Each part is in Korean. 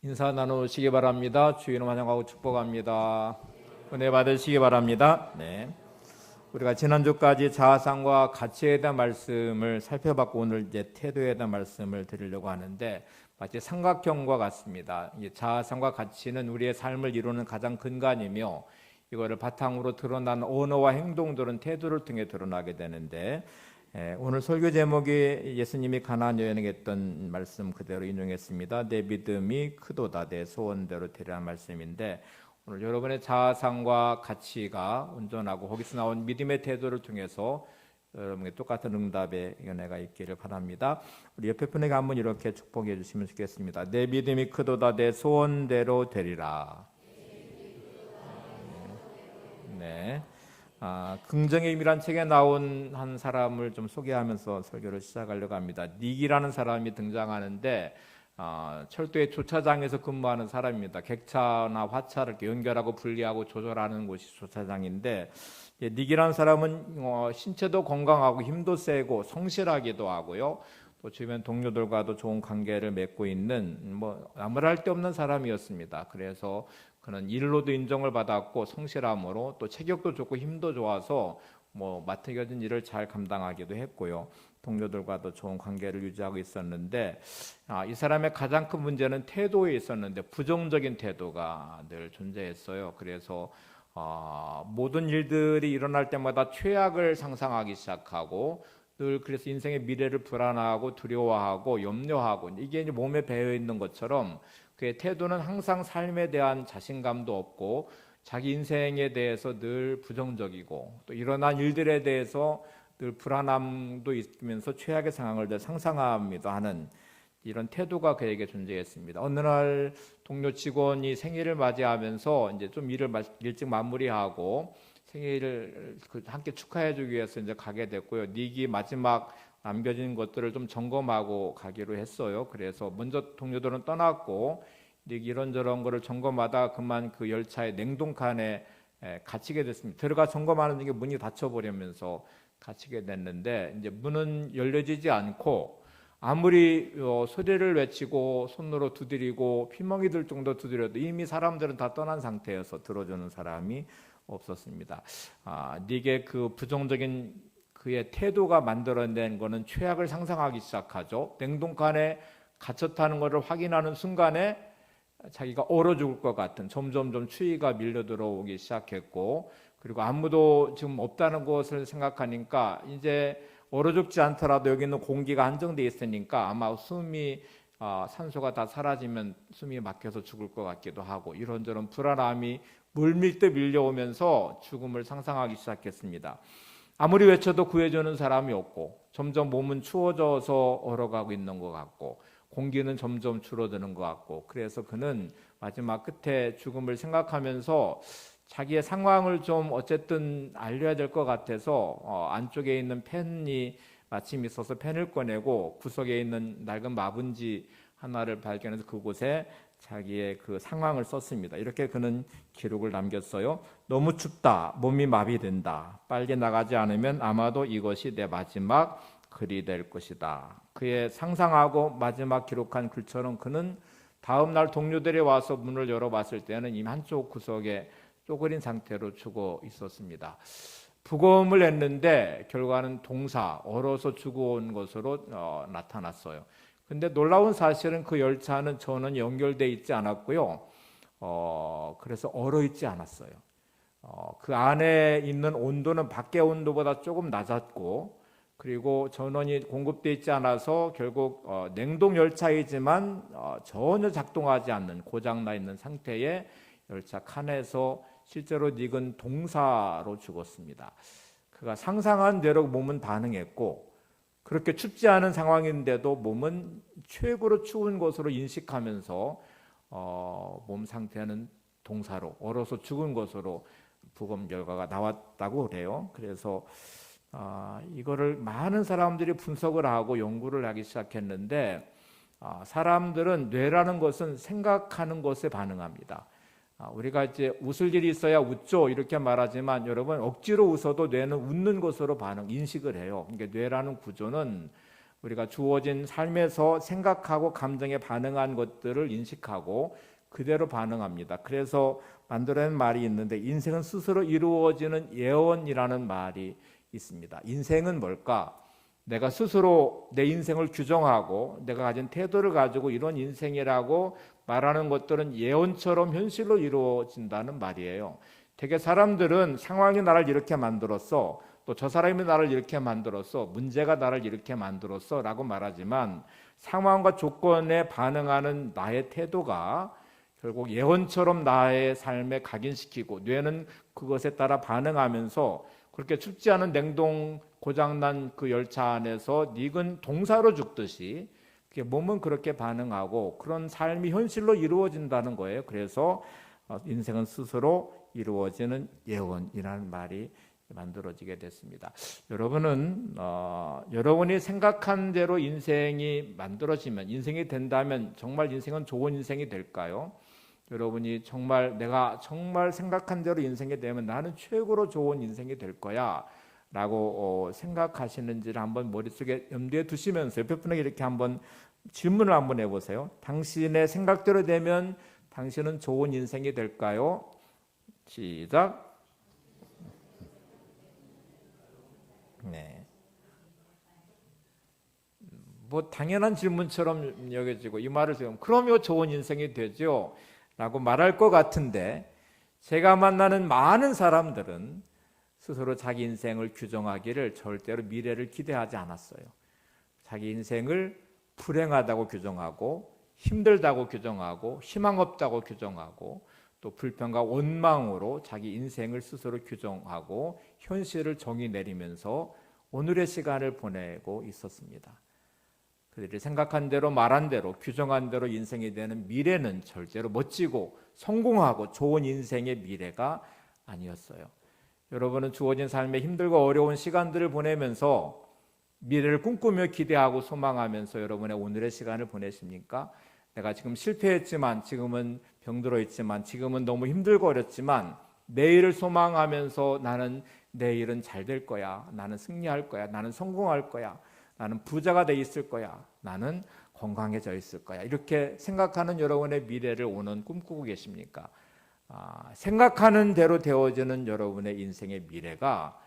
인사 나누시기 바랍니다. 주의는 환영하고 축복합니다. 은혜 받으시기 바랍니다. 네. 우리가 지난주까지 자아상과 가치에 대한 말씀을 살펴봤고 오늘 이제 태도에 대한 말씀을 드리려고 하는데 마치 삼각형과 같습니다. 자아상과 가치는 우리의 삶을 이루는 가장 근간이며 이거를 바탕으로 드러난 언어와 행동들은 태도를 통해 드러나게 되는데 오늘 설교 제목이 예수님이 가나안 여인에게 했던 말씀 그대로 인용했습니다. 내 믿음이 크도다 내 소원대로 되리라는 말씀인데 오늘 여러분의 자아상과 가치가 온전하고 거기서 나온 믿음의 태도를 통해서 여러분의 똑같은 응답의 연애가 있기를 바랍니다. 우리 옆에 분에게 한번 이렇게 축복해 주시면 좋겠습니다. 내 믿음이 크도다 내 소원대로 되리라. 네. 긍정의 힘이란 책에 나온 한 사람을 좀 소개하면서 설교를 시작하려고 합니다. 닉이라는 사람이 등장하는데 철도의 주차장에서 근무하는 사람입니다. 객차나 화차를 이렇게 연결하고 분리하고 조절하는 곳이 주차장인데 닉이라는 사람은 신체도 건강하고 힘도 세고 성실하기도 하고요. 또 주변 동료들과도 좋은 관계를 맺고 있는 아무런 할 데 없는 사람이었습니다. 그래서 그는 일로도 인정을 받았고 성실함으로 또 체격도 좋고 힘도 좋아서 맡겨진 일을 잘 감당하기도 했고요. 동료들과도 좋은 관계를 유지하고 있었는데 이 사람의 가장 큰 문제는 태도에 있었는데 부정적인 태도가 늘 존재했어요. 그래서 모든 일들이 일어날 때마다 최악을 상상하기 시작하고 늘 그래서 인생의 미래를 불안하고 두려워하고 염려하고 이게 이제 몸에 배어 있는 것처럼 그의 태도는 항상 삶에 대한 자신감도 없고 자기 인생에 대해서 늘 부정적이고 또 일어난 일들에 대해서 늘 불안함도 있으면서 최악의 상황을 늘 상상합니다 하는 이런 태도가 그에게 존재했습니다. 어느 날 동료 직원이 생일을 맞이하면서 이제 좀 일을 일찍 마무리하고 생일을 함께 축하해주기 위해서 이제 가게 됐고요. 닉이 마지막 남겨진 것들을 좀 점검하고 가기로 했어요. 그래서 먼저 동료들은 떠났고 닉이 이런저런 거를 점검하다 그만 그 열차의 냉동칸에 갇히게 됐습니다. 들어가 점검하는 게 문이 닫혀버리면서 갇히게 됐는데 이제 문은 열려지지 않고 아무리 소리를 외치고 손으로 두드리고 피멍이 들 정도 두드려도 이미 사람들은 다 떠난 상태여서 들어주는 사람이 없었습니다. 닉의 그 부정적인 그의 태도가 만들어낸 것은 최악을 상상하기 시작하죠. 냉동칸에 갇혔다는 것을 확인하는 순간에 자기가 얼어 죽을 것 같은 점점 추위가 밀려 들어오기 시작했고 그리고 아무도 지금 없다는 것을 생각하니까 이제 얼어 죽지 않더라도 여기 있는 공기가 한정돼 있으니까 아마 산소가 다 사라지면 숨이 막혀서 죽을 것 같기도 하고 이런저런 불안함이 물밀듯 밀려오면서 죽음을 상상하기 시작했습니다. 아무리 외쳐도 구해주는 사람이 없고 점점 몸은 추워져서 얼어가고 있는 것 같고 공기는 점점 줄어드는 것 같고 그래서 그는 마지막 끝에 죽음을 생각하면서 자기의 상황을 좀 어쨌든 알려야 될 것 같아서 안쪽에 있는 펜이 마침 있어서 펜을 꺼내고 구석에 있는 낡은 마분지 하나를 발견해서 그곳에 자기의 그 상황을 썼습니다. 이렇게 그는 기록을 남겼어요. 너무 춥다. 몸이 마비된다. 빨리 나가지 않으면 아마도 이것이 내 마지막 글이 될 것이다. 그의 상상하고 마지막 기록한 글처럼 그는 다음 날 동료들이 와서 문을 열어봤을 때는 이미 한쪽 구석에 쪼그린 상태로 죽어 있었습니다. 부검을 했는데 결과는 동사, 얼어서 죽어온 것으로 나타났어요. 근데 놀라운 사실은 그 열차는 전원 연결되어 있지 않았고요. 그래서 얼어 있지 않았어요. 그 안에 있는 온도는 밖의 온도보다 조금 낮았고 그리고 전원이 공급되어 있지 않아서 결국 냉동 열차이지만 전혀 작동하지 않는 고장나 있는 상태의 열차 칸에서 실제로 닉은 동사로 죽었습니다. 그가 상상한 대로 몸은 반응했고 그렇게 춥지 않은 상황인데도 몸은 최고로 추운 것으로 인식하면서 몸 상태는 동사로 얼어서 죽은 것으로 부검 결과가 나왔다고 그래요. 그래서 이거를 많은 사람들이 분석을 하고 연구를 하기 시작했는데 사람들은 뇌라는 것은 생각하는 것에 반응합니다. 우리가 이제 웃을 일이 있어야 웃죠 이렇게 말하지만 여러분 억지로 웃어도 뇌는 웃는 것으로 인식을 해요. 그러니까 뇌라는 구조는 우리가 주어진 삶에서 생각하고 감정에 반응한 것들을 인식하고 그대로 반응합니다. 그래서 만들어낸 말이 있는데 인생은 스스로 이루어지는 예언이라는 말이 있습니다. 인생은 뭘까? 내가 스스로 내 인생을 규정하고 내가 가진 태도를 가지고 이런 인생이라고 말하는 것들은 예언처럼 현실로 이루어진다는 말이에요. 되게 사람들은 상황이 나를 이렇게 만들었어, 또 저 사람이 나를 이렇게 만들었어, 문제가 나를 이렇게 만들었어 라고 말하지만 상황과 조건에 반응하는 나의 태도가 결국 예언처럼 나의 삶에 각인시키고 뇌는 그것에 따라 반응하면서 그렇게 춥지 않은 냉동 고장난 그 열차 안에서 닉은 동사로 죽듯이 몸은 그렇게 반응하고 그런 삶이 현실로 이루어진다는 거예요. 그래서 인생은 스스로 이루어지는 예언이라는 말이 만들어지게 됐습니다. 여러분은 여러분이 생각한 대로 인생이 만들어지면, 인생이 된다면 정말 인생은 좋은 인생이 될까요? 여러분이 정말 내가 정말 생각한 대로 인생이 되면 나는 최고로 좋은 인생이 될 거야 라고 생각하시는지를 한번 머릿속에 염두에 두시면서 옆에 분에게 이렇게 한번 질문을 한번 해보세요. 당신의 생각대로 되면 당신은 좋은 인생이 될까요? 시작. 네. 뭐 당연한 질문처럼 여겨지고 이 말을 지금 그러면 좋은 인생이 되죠 라고 말할 것 같은데, 제가 만나는 많은 사람들은 스스로 자기 인생을 규정하기를 절대로 미래를 기대하지 않았어요. 자기 인생을 불행하다고 규정하고 힘들다고 규정하고 희망 없다고 규정하고 또 불평과 원망으로 자기 인생을 스스로 규정하고 현실을 정의 내리면서 오늘의 시간을 보내고 있었습니다. 그들이 생각한 대로 말한 대로 규정한 대로 인생이 되는 미래는 절대로 멋지고 성공하고 좋은 인생의 미래가 아니었어요. 여러분은 주어진 삶에 힘들고 어려운 시간들을 보내면서 미래를 꿈꾸며 기대하고 소망하면서 여러분의 오늘의 시간을 보내십니까? 내가 지금 실패했지만, 지금은 병들어 있지만, 지금은 너무 힘들고 어렵지만 내일을 소망하면서 나는 내일은 잘 될 거야, 나는 승리할 거야, 나는 성공할 거야, 나는 부자가 돼 있을 거야, 나는 건강해져 있을 거야, 이렇게 생각하는 여러분의 미래를 오늘 꿈꾸고 계십니까? 생각하는 대로 되어지는 여러분의 인생의 미래가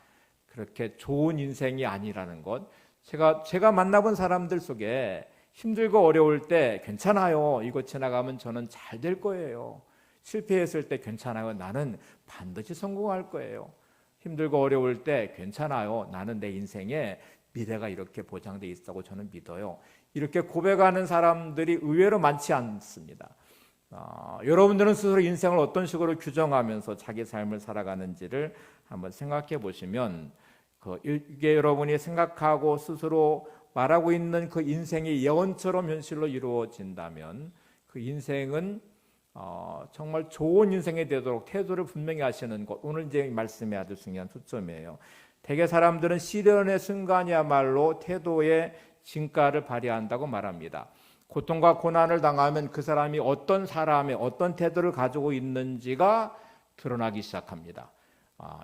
그렇게 좋은 인생이 아니라는 것, 제가 만나본 사람들 속에 힘들고 어려울 때 괜찮아요, 이거 지나가면 저는 잘 될 거예요, 실패했을 때 괜찮아요, 나는 반드시 성공할 거예요, 힘들고 어려울 때 괜찮아요, 나는 내 인생에 미래가 이렇게 보장돼 있다고 저는 믿어요, 이렇게 고백하는 사람들이 의외로 많지 않습니다. 여러분들은 스스로 인생을 어떤 식으로 규정하면서 자기 삶을 살아가는지를 한번 생각해 보시면, 이게 여러분이 생각하고 스스로 말하고 있는 그 인생이 예언처럼 현실로 이루어진다면 그 인생은 정말 좋은 인생이 되도록 태도를 분명히 하시는 것, 오늘 이제 말씀의 아주 중요한 초점이에요. 대개 사람들은 시련의 순간이야말로 태도의 진가를 발휘한다고 말합니다. 고통과 고난을 당하면 그 사람이 어떤 사람의 어떤 태도를 가지고 있는지가 드러나기 시작합니다.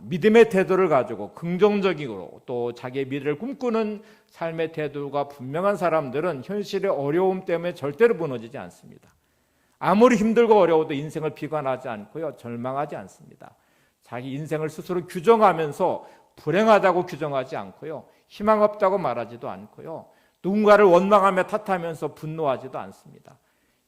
믿음의 태도를 가지고 긍정적이고 또 자기의 미래를 꿈꾸는 삶의 태도가 분명한 사람들은 현실의 어려움 때문에 절대로 무너지지 않습니다. 아무리 힘들고 어려워도 인생을 비관하지 않고요, 절망하지 않습니다. 자기 인생을 스스로 규정하면서 불행하다고 규정하지 않고요, 희망 없다고 말하지도 않고요, 누군가를 원망하며 탓하면서 분노하지도 않습니다.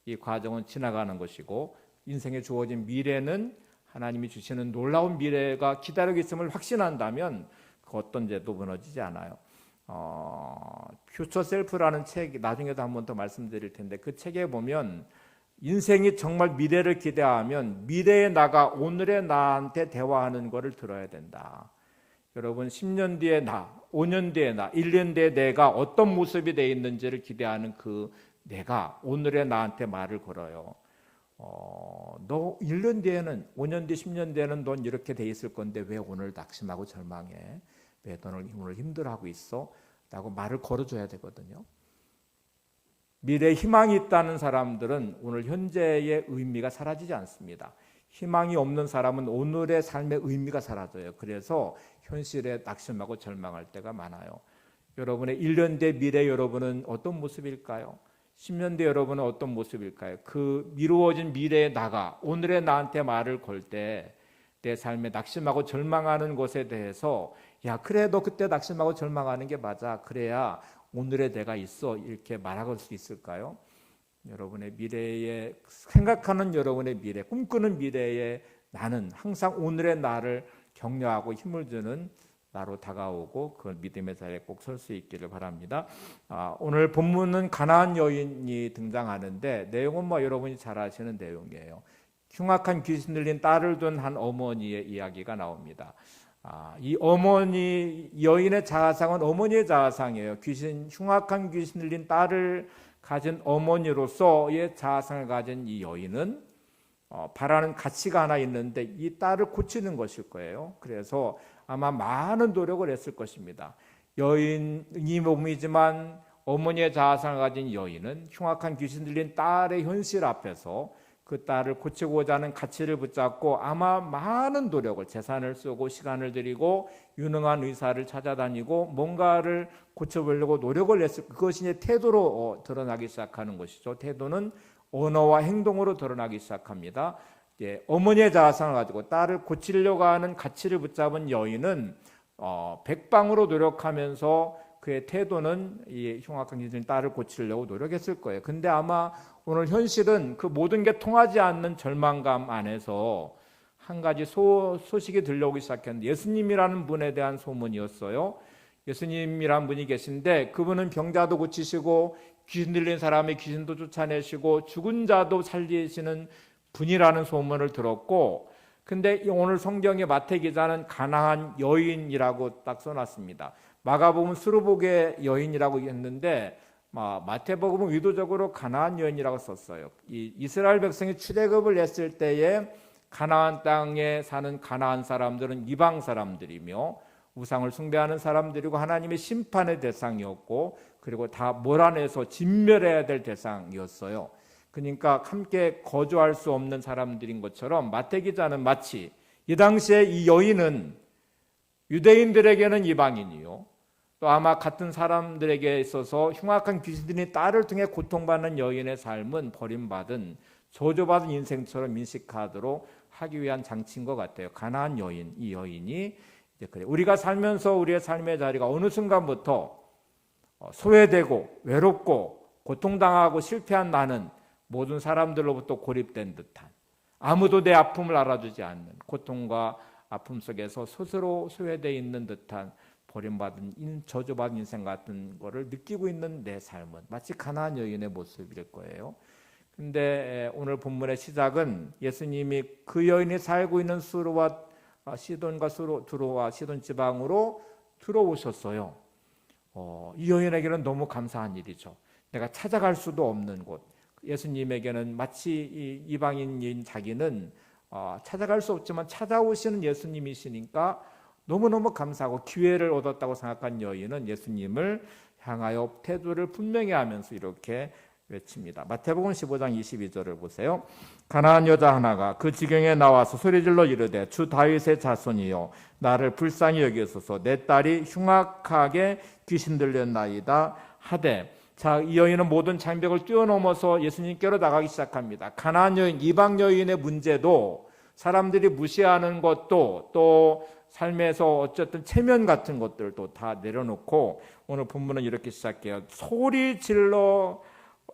이 과정은 지나가는 것이고 인생에 주어진 미래는 하나님이 주시는 놀라운 미래가 기다리고 있음을 확신한다면 그 어떤 죄도 무너지지 않아요. 퓨처 셀프라는 책, 나중에도 한 번 더 말씀드릴 텐데 그 책에 보면 인생이 정말 미래를 기대하면 미래의 나가 오늘의 나한테 대화하는 것을 들어야 된다. 여러분 10년 뒤에 나, 5년 뒤에 나, 1년 뒤에 내가 어떤 모습이 되어 있는지를 기대하는 그 내가 오늘의 나한테 말을 걸어요. 너 1년 뒤에는, 5년 뒤, 10년 뒤에는 넌 이렇게 돼 있을 건데 왜 오늘 낙심하고 절망해? 왜 너는 오늘 힘들어하고 있어? 라고 말을 걸어줘야 되거든요. 미래에 희망이 있다는 사람들은 오늘 현재의 의미가 사라지지 않습니다. 희망이 없는 사람은 오늘의 삶의 의미가 사라져요. 그래서 현실에 낙심하고 절망할 때가 많아요. 여러분의 1년 뒤 미래 여러분은 어떤 모습일까요? 10년 뒤 여러분은 어떤 모습일까요? 그 미루어진 미래의 나가 오늘의 나한테 말을 걸 때 내 삶에 낙심하고 절망하는 것에 대해서 야 그래 너 그때 낙심하고 절망하는 게 맞아. 그래야 오늘의 내가 있어. 이렇게 말할 수 있을까요? 여러분의 미래에 생각하는 여러분의 미래, 꿈꾸는 미래에 나는 항상 오늘의 나를 격려하고 힘을 주는 나로 다가오고 그 믿음의 자리에 꼭 설 수 있기를 바랍니다. 오늘 본문은 가나안 여인이 등장하는데 내용은 뭐 여러분이 잘 아시는 내용이에요. 흉악한 귀신 들린 딸을 둔 한 어머니의 이야기가 나옵니다. 이 어머니 여인의 자아상은 어머니의 자아상이에요. 흉악한 귀신 들린 딸을 가진 어머니로서의 자아상을 가진 이 여인은 바라는 가치가 하나 있는데 이 딸을 고치는 것일 거예요. 그래서 아마 많은 노력을 했을 것입니다. 여인이 몸이지만 어머니의 자아상을 가진 여인은 흉악한 귀신 들린 딸의 현실 앞에서 그 딸을 고치고자 하는 가치를 붙잡고 아마 많은 노력을 재산을 쓰고 시간을 들이고 유능한 의사를 찾아다니고 뭔가를 고쳐보려고 노력을 했을 그것이 이제 태도로 드러나기 시작하는 것이죠. 태도는 언어와 행동으로 드러나기 시작합니다. 어머니의 자아상을 가지고 딸을 고치려고 하는 가치를 붙잡은 여인은 백방으로 노력하면서 그의 태도는 이 흉악한 귀신 딸을 고치려고 노력했을 거예요. 근데 아마 오늘 현실은 그 모든 게 통하지 않는 절망감 안에서 한 가지 소식이 들려오기 시작했는데 예수님이라는 분에 대한 소문이었어요. 예수님이라는 분이 계신데 그분은 병자도 고치시고 귀신 들린 사람의 귀신도 쫓아내시고 죽은 자도 살리시는 분이라는 소문을 들었고, 근데 오늘 성경의 마태 기자는 가나안 여인이라고 딱 써놨습니다. 마가복음은 수르복의 여인이라고 했는데 마태복음은 의도적으로 가나안 여인이라고 썼어요. 이 이스라엘 백성이 출애굽을 했을 때에 가나안 땅에 사는 가나안 사람들은 이방 사람들이며 우상을 숭배하는 사람들이고 하나님의 심판의 대상이었고 그리고 다 몰아내서 진멸해야 될 대상이었어요. 그러니까 함께 거주할 수 없는 사람들인 것처럼 마태 기자는 마치 이 당시에 이 여인은 유대인들에게는 이방인이요 또 아마 같은 사람들에게 있어서 흉악한 귀신들이 딸을 통해 고통받는 여인의 삶은 버림받은 저주받은 인생처럼 인식하도록 하기 위한 장치인 것 같아요. 가나안 여인, 이 여인이 이제 그래. 우리가 살면서 우리의 삶의 자리가 어느 순간부터 소외되고 외롭고 고통당하고 실패한 나는 모든 사람들로부터 고립된 듯한 아무도 내 아픔을 알아주지 않는 고통과 아픔 속에서 스스로 소외되어 있는 듯한 버림받은 저주받은 인생 같은 거를 느끼고 있는 내 삶은 마치 가나안 여인의 모습일 거예요. 근데 오늘 본문의 시작은 예수님이 그 여인이 살고 있는 수르와 시돈과 두로와 시돈 지방으로 들어오셨어요. 이 여인에게는 너무 감사한 일이죠. 내가 찾아갈 수도 없는 곳. 예수님에게는 마치 이방인인 자기는 찾아갈 수 없지만 찾아오시는 예수님이시니까 너무너무 감사하고 기회를 얻었다고 생각한 여인은 예수님을 향하여 태도를 분명히 하면서 이렇게 외칩니다. 마태복음 15장 22절을 보세요. 가나안 여자 하나가 그 지경에 나와서 소리질러 이르되 주 다윗의 자손이여 나를 불쌍히 여기소서 내 딸이 흉악하게 귀신 들렸나이다 하되 자, 이 여인은 모든 장벽을 뛰어넘어서 예수님께로 나가기 시작합니다. 가나안 여인, 이방 여인의 문제도 사람들이 무시하는 것도 또 삶에서 어쨌든 체면 같은 것들도 다 내려놓고 오늘 본문은 이렇게 시작해요. 소리 질러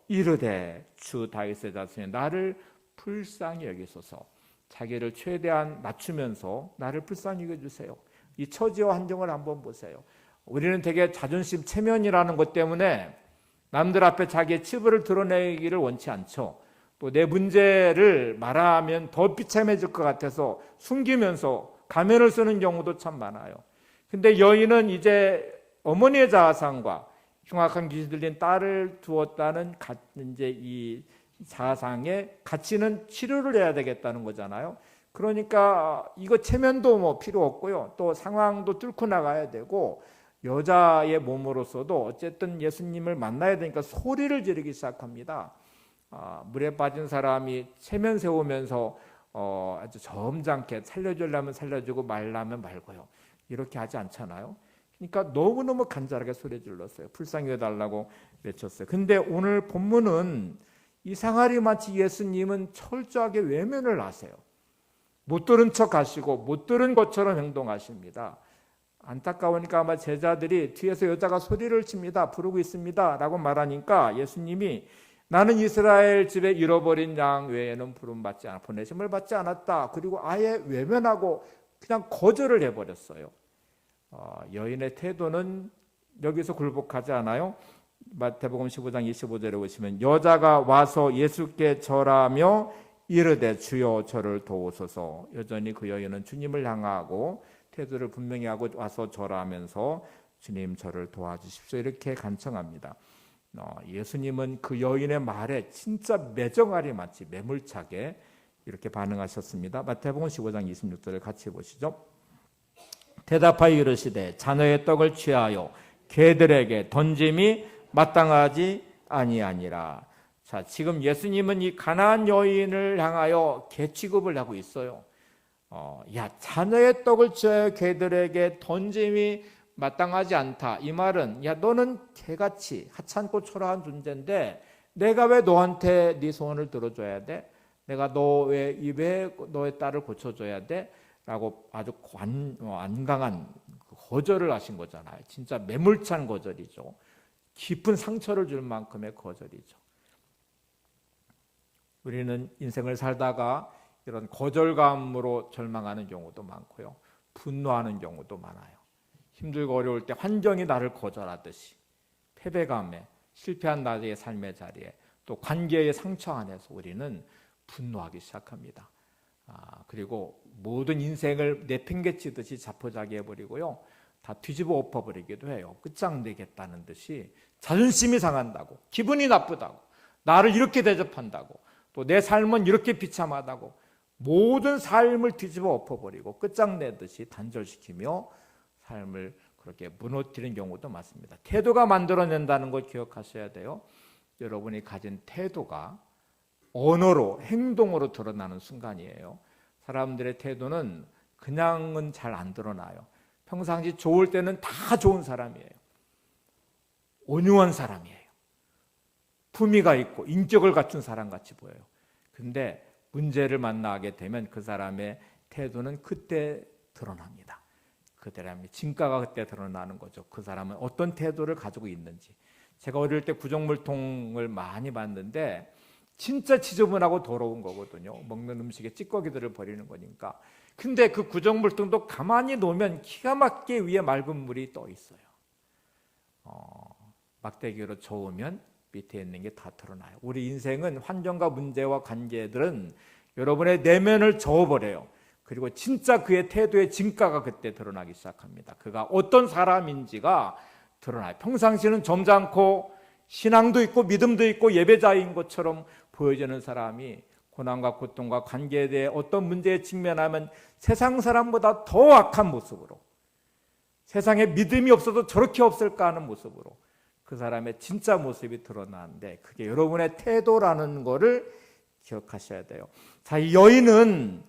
이르되 주 다윗의 자손이 나를 불쌍히 여기소서. 자기를 최대한 낮추면서 나를 불쌍히 여겨주세요. 이 처지와 환경을 한번 보세요. 우리는 되게 자존심 체면이라는 것 때문에 남들 앞에 자기의 치부를 드러내기를 원치 않죠. 또 내 문제를 말하면 더 비참해질 것 같아서 숨기면서 가면을 쓰는 경우도 참 많아요. 근데 여인은 이제 어머니의 자아상과 흉악한 귀신 들린 딸을 두었다는 이제 이 자아상의 가치는 치료를 해야 되겠다는 거잖아요. 그러니까 이거 체면도 뭐 필요 없고요. 또 상황도 뚫고 나가야 되고 여자의 몸으로서도 어쨌든 예수님을 만나야 되니까 소리를 지르기 시작합니다. 물에 빠진 사람이 체면 세우면서 아주 점잖게 살려주려면 살려주고 말라면 말고요. 이렇게 하지 않잖아요. 그러니까 너무너무 간절하게 소리 질렀어요. 불쌍히 여달라고 외쳤어요. 근데 오늘 본문은 이상하리 마치 예수님은 철저하게 외면을 하세요. 못 들은 척 하시고 못 들은 것처럼 행동하십니다. 안타까우니까 아마 제자들이 뒤에서 여자가 소리를 칩니다. 부르고 있습니다. 라고 말하니까 예수님이 나는 이스라엘 집에 잃어버린 양 외에는 부름받지 않아 보내심을 받지 않았다. 그리고 아예 외면하고 그냥 거절을 해버렸어요. 여인의 태도는 여기서 굴복하지 않아요. 마태복음 15장 25절에 보시면 여자가 와서 예수께 절하며 이르되 주여 저를 도우소서. 여전히 그 여인은 주님을 향하고 태도를 분명히 하고 와서 절하면서 주님 저를 도와주십시오 이렇게 간청합니다. 예수님은 그 여인의 말에 진짜 매정알이 마치 매몰차게 이렇게 반응하셨습니다. 마태복음 15장 26절을 같이 보시죠. 대답하여 이르시되 자녀의 떡을 취하여 개들에게 던짐이 마땅하지 아니하니라. 자, 지금 예수님은 이 가나안 여인을 향하여 개 취급을 하고 있어요. 야, 자녀의 떡을 취하여 개들에게 던짐이 마땅하지 않다. 이 말은 야, 너는 개같이 하찮고 초라한 존재인데 내가 왜 너한테 네 소원을 들어줘야 돼? 내가 너의 입에 너의 딸을 고쳐줘야 돼? 라고 아주 완강한 거절을 하신 거잖아요. 진짜 매몰찬 거절이죠. 깊은 상처를 줄 만큼의 거절이죠. 우리는 인생을 살다가 이런 거절감으로 절망하는 경우도 많고요. 분노하는 경우도 많아요. 힘들고 어려울 때 환경이 나를 거절하듯이 패배감에 실패한 나의 삶의 자리에 또 관계의 상처 안에서 우리는 분노하기 시작합니다. 그리고 모든 인생을 내팽개치듯이 자포자기해버리고요. 다 뒤집어 엎어버리기도 해요. 끝장내겠다는 듯이 자존심이 상한다고, 기분이 나쁘다고, 나를 이렇게 대접한다고, 또 내 삶은 이렇게 비참하다고 모든 삶을 뒤집어 엎어버리고 끝장내듯이 단절시키며 삶을 그렇게 무너뜨리는 경우도 많습니다. 태도가 만들어낸다는 걸 기억하셔야 돼요. 여러분이 가진 태도가 언어로, 행동으로 드러나는 순간이에요. 사람들의 태도는 그냥은 잘 안 드러나요. 평상시 좋을 때는 다 좋은 사람이에요. 온유한 사람이에요. 품위가 있고 인격을 갖춘 사람 같이 보여요. 근데 문제를 만나게 되면 그 사람의 태도는 그때 드러납니다. 그 사람의 진가가 그때 드러나는 거죠. 그 사람은 어떤 태도를 가지고 있는지. 제가 어릴 때 구정물통을 많이 봤는데 진짜 지저분하고 더러운 거거든요. 먹는 음식에 찌꺼기들을 버리는 거니까. 근데 그 구정물통도 가만히 놓으면 기가 막히게 위에 맑은 물이 떠 있어요. 막대기로 저으면 밑에 있는 게 다 드러나요. 우리 인생은 환경과 문제와 관계들은 여러분의 내면을 저어버려요. 그리고 진짜 그의 태도의 진가가 그때 드러나기 시작합니다. 그가 어떤 사람인지가 드러나요. 평상시는 점잖고 신앙도 있고 믿음도 있고 예배자인 것처럼 보여지는 사람이 고난과 고통과 관계에 대해 어떤 문제에 직면하면 세상 사람보다 더 악한 모습으로, 세상에 믿음이 없어도 저렇게 없을까 하는 모습으로 그 사람의 진짜 모습이 드러나는데 그게 여러분의 태도라는 거를 기억하셔야 돼요. 자, 이 여인은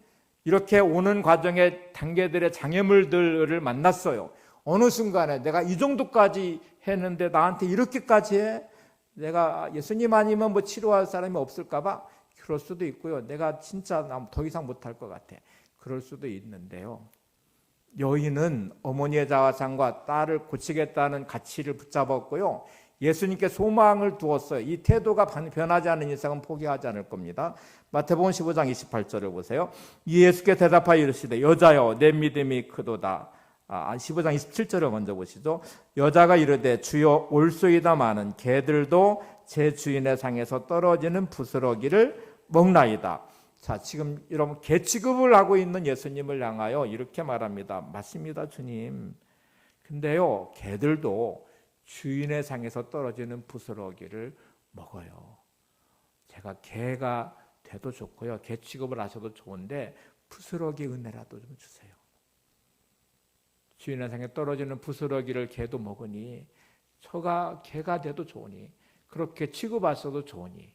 이렇게 오는 과정에 단계들의 장애물들을 만났어요. 어느 순간에 내가 이 정도까지 했는데 나한테 이렇게까지 해? 내가 예수님 아니면 뭐 치료할 사람이 없을까 봐? 그럴 수도 있고요. 내가 진짜 더 이상 못할 것 같아. 그럴 수도 있는데요. 여인은 어머니의 자화상과 딸을 고치겠다는 가치를 붙잡았고요. 예수님께 소망을 두었어요. 이 태도가 변하지 않는 이상은 포기하지 않을 겁니다. 마태복음 15장 28절을 보세요. 예수께 대답하여 이르시되 여자여 내 믿음이 크도다. 15장 27절을 먼저 보시죠. 여자가 이르되 주여 올소이다마는 개들도 제 주인의 상에서 떨어지는 부스러기를 먹나이다. 자, 지금 여러분 개 취급을 하고 있는 예수님을 향하여 이렇게 말합니다. 맞습니다, 주님. 근데요, 개들도 주인의 상에서 떨어지는 부스러기를 먹어요. 제가 개가 돼도 좋고요, 개 취급을 하셔도 좋은데 부스러기 은혜라도 좀 주세요. 주인의 상에 떨어지는 부스러기를 개도 먹으니 저가 개가 돼도 좋으니 그렇게 취급하셔도 좋으니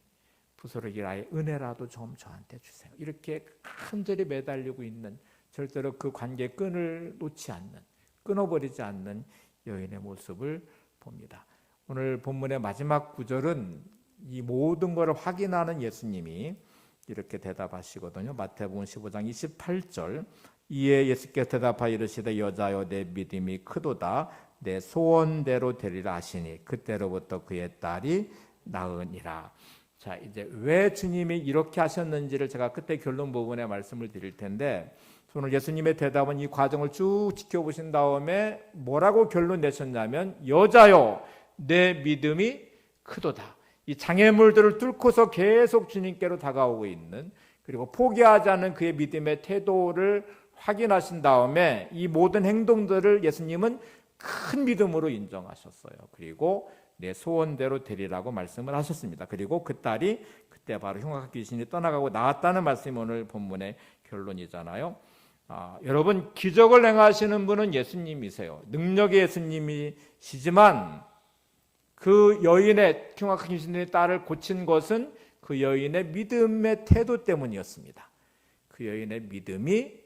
부스러기라의 은혜라도 좀 저한테 주세요. 이렇게 간절히 매달리고 있는, 절대로 그 관계 끈을 놓지 않는, 끊어버리지 않는 여인의 모습을 봅니다. 오늘 본문의 마지막 구절은 이 모든 것을 확인하는 예수님이 이렇게 대답하시거든요. 마태복음 15장 28절. 이에 예수께서 대답하여 이르시되 여자여 내 믿음이 크도다 내 소원대로 되리라 하시니 그때로부터 그의 딸이 나으니라. 자, 이제 왜 주님이 이렇게 하셨는지를 제가 그때 결론 부분에 말씀을 드릴 텐데, 오늘 예수님의 대답은 이 과정을 쭉 지켜보신 다음에 뭐라고 결론 내셨냐면 여자여 내 믿음이 크도다. 이 장애물들을 뚫고서 계속 주님께로 다가오고 있는, 그리고 포기하지 않는 그의 믿음의 태도를 확인하신 다음에 이 모든 행동들을 예수님은 큰 믿음으로 인정하셨어요. 그리고 내 소원대로 되리라고 말씀을 하셨습니다. 그리고 그 딸이 그때 바로 흉악 귀신이 떠나가고 나았다는 말씀이 오늘 본문의 결론이잖아요. 여러분, 기적을 행하시는 분은 예수님이세요. 능력의 예수님이시지만 그 여인의 흉악 귀신의 딸을 고친 것은 그 여인의 믿음의 태도 때문이었습니다. 그 여인의 믿음이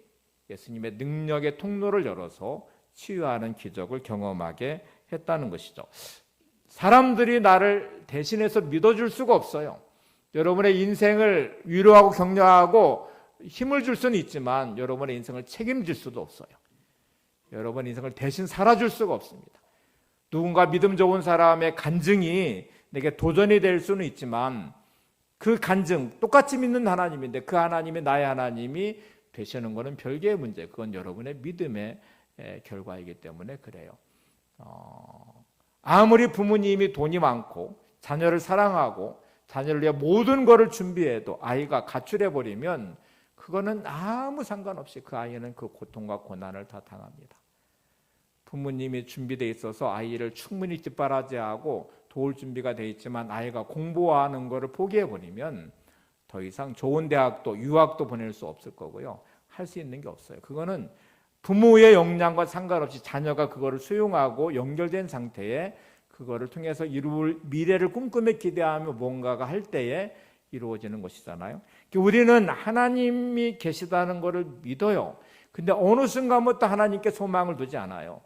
예수님의 능력의 통로를 열어서 치유하는 기적을 경험하게 했다는 것이죠. 사람들이 나를 대신해서 믿어줄 수가 없어요. 여러분의 인생을 위로하고 격려하고 힘을 줄 수는 있지만 여러분의 인생을 책임질 수도 없어요. 여러분의 인생을 대신 살아줄 수가 없습니다. 누군가 믿음 좋은 사람의 간증이 내게 도전이 될 수는 있지만 그 간증, 똑같이 믿는 하나님인데 그 하나님이 나의 하나님이 되시는 것은 별개의 문제. 그건 여러분의 믿음의 결과이기 때문에 그래요. 아무리 부모님이 돈이 많고 자녀를 사랑하고 자녀를 위해 모든 것을 준비해도 아이가 가출해버리면 그거는 아무 상관없이 그 아이는 그 고통과 고난을 다 당합니다. 부모님이 준비되어 있어서 아이를 충분히 뒷바라지하고 도울 준비가 되어 있지만 아이가 공부하는 것을 포기해버리면 더 이상 좋은 대학도 유학도 보낼 수 없을 거고요. 할 수 있는 게 없어요. 그거는 부모의 역량과 상관없이 자녀가 그거를 수용하고 연결된 상태에 그거를 통해서 이룰 미래를 꿈꾸며 기대하며 뭔가가 할 때에 이루어지는 것이잖아요. 우리는 하나님이 계시다는 것을 믿어요. 근데 어느 순간부터 하나님께 소망을 두지 않아요.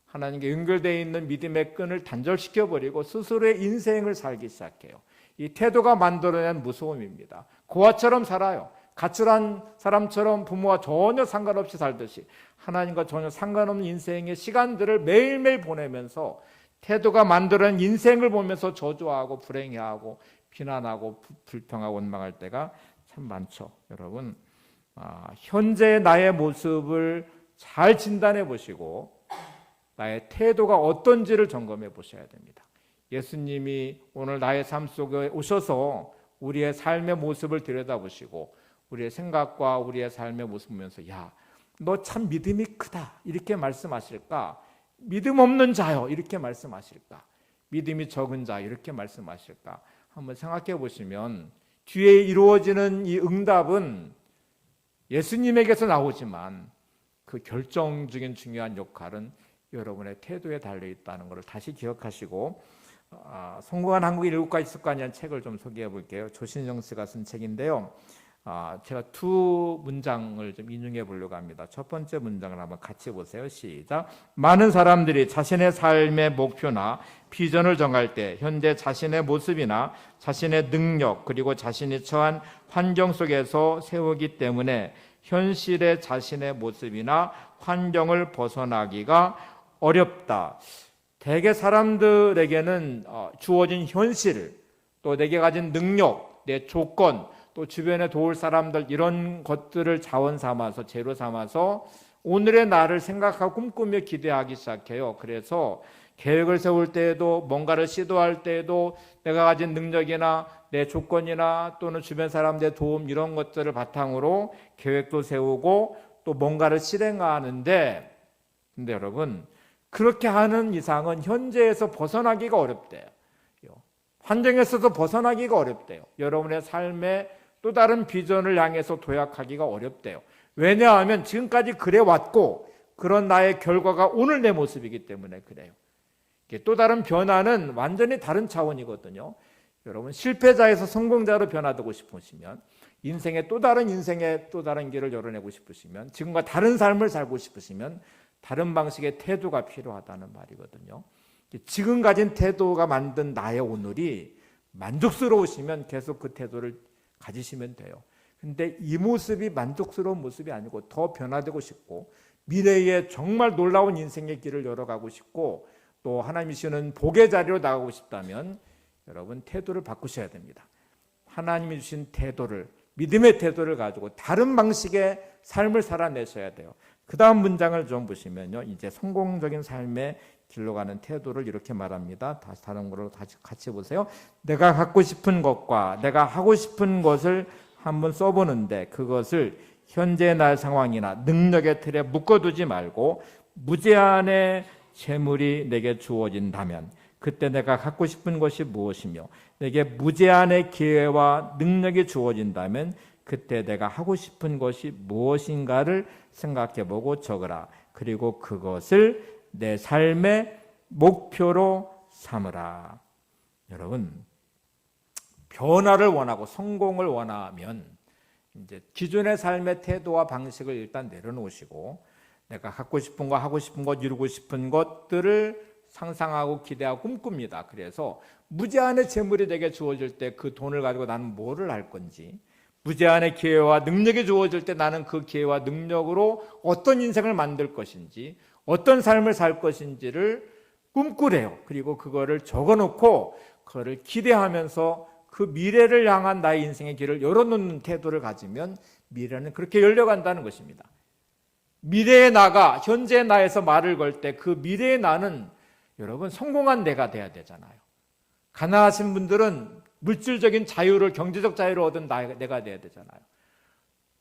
하나님께 연결되어 있는 믿음의 끈을 단절시켜버리고 스스로의 인생을 살기 시작해요. 이 태도가 만들어낸 무서움입니다. 고아처럼 살아요. 가출한 사람처럼 부모와 전혀 상관없이 살듯이 하나님과 전혀 상관없는 인생의 시간들을 매일매일 보내면서 태도가 만들어낸 인생을 보면서 저주하고 불행해하고 비난하고 불평하고 원망할 때가 참 많죠. 여러분, 현재의 나의 모습을 잘 진단해 보시고 나의 태도가 어떤지를 점검해 보셔야 됩니다. 예수님이 오늘 나의 삶 속에 오셔서 우리의 삶의 모습을 들여다보시고 우리의 생각과 우리의 삶의 모습을 보면서 야, 너 참 믿음이 크다 이렇게 말씀하실까? 믿음 없는 자요 이렇게 말씀하실까? 믿음이 적은 자 이렇게 말씀하실까? 한번 생각해 보시면 뒤에 이루어지는 이 응답은 예수님에게서 나오지만 그 결정적인 중요한 역할은 여러분의 태도에 달려 있다는 것을 다시 기억하시고 성공한 한국인 7가지 습관이라는 책을 좀 소개해 볼게요. 조신영 씨가 쓴 책인데요. 제가 두 문장을 좀 인용해 보려고 합니다. 첫 번째 문장을 한번 같이 보세요. 시작. 많은 사람들이 자신의 삶의 목표나 비전을 정할 때 현재 자신의 모습이나 자신의 능력 그리고 자신이 처한 환경 속에서 세우기 때문에 현실의 자신의 모습이나 환경을 벗어나기가 어렵다. 대개 사람들에게는 주어진 현실, 또 내게 가진 능력, 내 조건, 또 주변에 도울 사람들 이런 것들을 자원 삼아서 재료 삼아서 오늘의 나를 생각하고 꿈꾸며 기대하기 시작해요. 그래서 계획을 세울 때에도 뭔가를 시도할 때에도 내가 가진 능력이나 내 조건이나 또는 주변 사람들의 도움 이런 것들을 바탕으로 계획도 세우고 또 뭔가를 실행하는데 근데 여러분 그렇게 하는 이상은 현재에서 벗어나기가 어렵대요. 환경에서도 벗어나기가 어렵대요. 여러분의 삶에 또 다른 비전을 향해서 도약하기가 어렵대요. 왜냐하면 지금까지 그래 왔고 그런 나의 결과가 오늘 내 모습이기 때문에 그래요. 또 다른 변화는 완전히 다른 차원이거든요. 여러분 실패자에서 성공자로 변화되고 싶으시면 인생의 또 다른 길을 열어내고 싶으시면 지금과 다른 삶을 살고 싶으시면 다른 방식의 태도가 필요하다는 말이거든요. 지금 가진 태도가 만든 나의 오늘이 만족스러우시면 계속 그 태도를 가지시면 돼요. 근데 이 모습이 만족스러운 모습이 아니고 더 변화되고 싶고 미래에 정말 놀라운 인생의 길을 열어가고 싶고 또 하나님이 주시는 복의 자리로 나가고 싶다면 여러분 태도를 바꾸셔야 됩니다. 하나님이 주신 태도를, 믿음의 태도를 가지고 다른 방식의 삶을 살아내셔야 돼요. 그 다음 문장을 좀 보시면요, 이제 성공적인 삶의 길로 가는 태도를 이렇게 말합니다. 다른 거로 같이 보세요. 내가 갖고 싶은 것과 내가 하고 싶은 것을 한번 써보는데 그것을 현재 나의 상황이나 능력의 틀에 묶어두지 말고 무제한의 재물이 내게 주어진다면 그때 내가 갖고 싶은 것이 무엇이며 내게 무제한의 기회와 능력이 주어진다면 그때 내가 하고 싶은 것이 무엇인가를 생각해보고 적으라. 그리고 그것을 내 삶의 목표로 삼으라. 여러분, 변화를 원하고 성공을 원하면 이제 기존의 삶의 태도와 방식을 일단 내려놓으시고 내가 갖고 싶은 거, 하고 싶은 것, 이루고 싶은 것들을 상상하고 기대하고 꿈꿉니다. 그래서 무제한의 재물이 내게 주어질 때 그 돈을 가지고 나는 뭐를 할 건지, 무제한의 기회와 능력이 주어질 때 나는 그 기회와 능력으로 어떤 인생을 만들 것인지, 어떤 삶을 살 것인지를 꿈꾸래요. 그리고 그거를 적어놓고 그거를 기대하면서 그 미래를 향한 나의 인생의 길을 열어놓는 태도를 가지면 미래는 그렇게 열려간다는 것입니다. 미래의 나가 현재의 나에서 말을 걸 때 그 미래의 나는 여러분 성공한 내가 돼야 되잖아요. 가난하신 분들은 물질적인 자유를, 경제적 자유를 얻은 내가 돼야 되잖아요.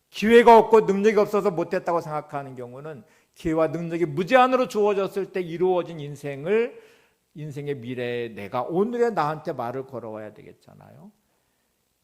기회가 없고 능력이 없어서 못했다고 생각하는 경우는 기회와 능력이 무제한으로 주어졌을 때 이루어진 인생의 미래에 내가 오늘의 나한테 말을 걸어와야 되겠잖아요.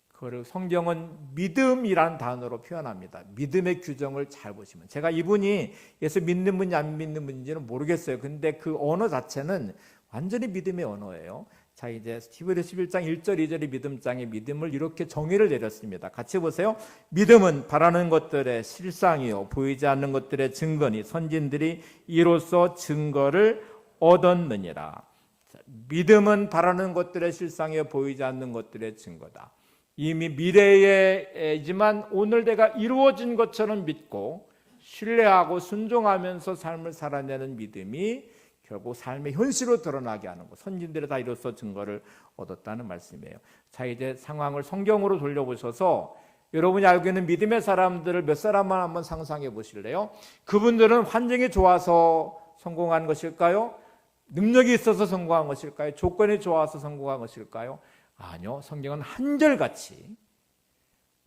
그거를 성경은 믿음이란 단어로 표현합니다. 믿음의 규정을 잘 보시면, 제가 이분이 예수 믿는 분이 안 믿는 분인지는 모르겠어요. 근데 그 언어 자체는 완전히 믿음의 언어예요. 자, 이제 히브리서 11장 1절 2절의 믿음장에 믿음을 이렇게 정의를 내렸습니다. 같이 보세요. 믿음은 바라는 것들의 실상이요 보이지 않는 것들의 증거니 선진들이 이로써 증거를 얻었느니라. 자, 믿음은 바라는 것들의 실상이요 보이지 않는 것들의 증거다. 이미 미래이지만 오늘 내가 이루어진 것처럼 믿고 신뢰하고 순종하면서 삶을 살아내는 믿음이 결국 삶의 현실로 드러나게 하는 것. 선진들이 다 이로써 증거를 얻었다는 말씀이에요. 자, 이제 상황을 성경으로 돌려보셔서 여러분이 알고 있는 믿음의 사람들을 몇 사람만 한번 상상해 보실래요? 그분들은 환경이 좋아서 성공한 것일까요? 능력이 있어서 성공한 것일까요? 조건이 좋아서 성공한 것일까요? 아니요. 성경은 한결같이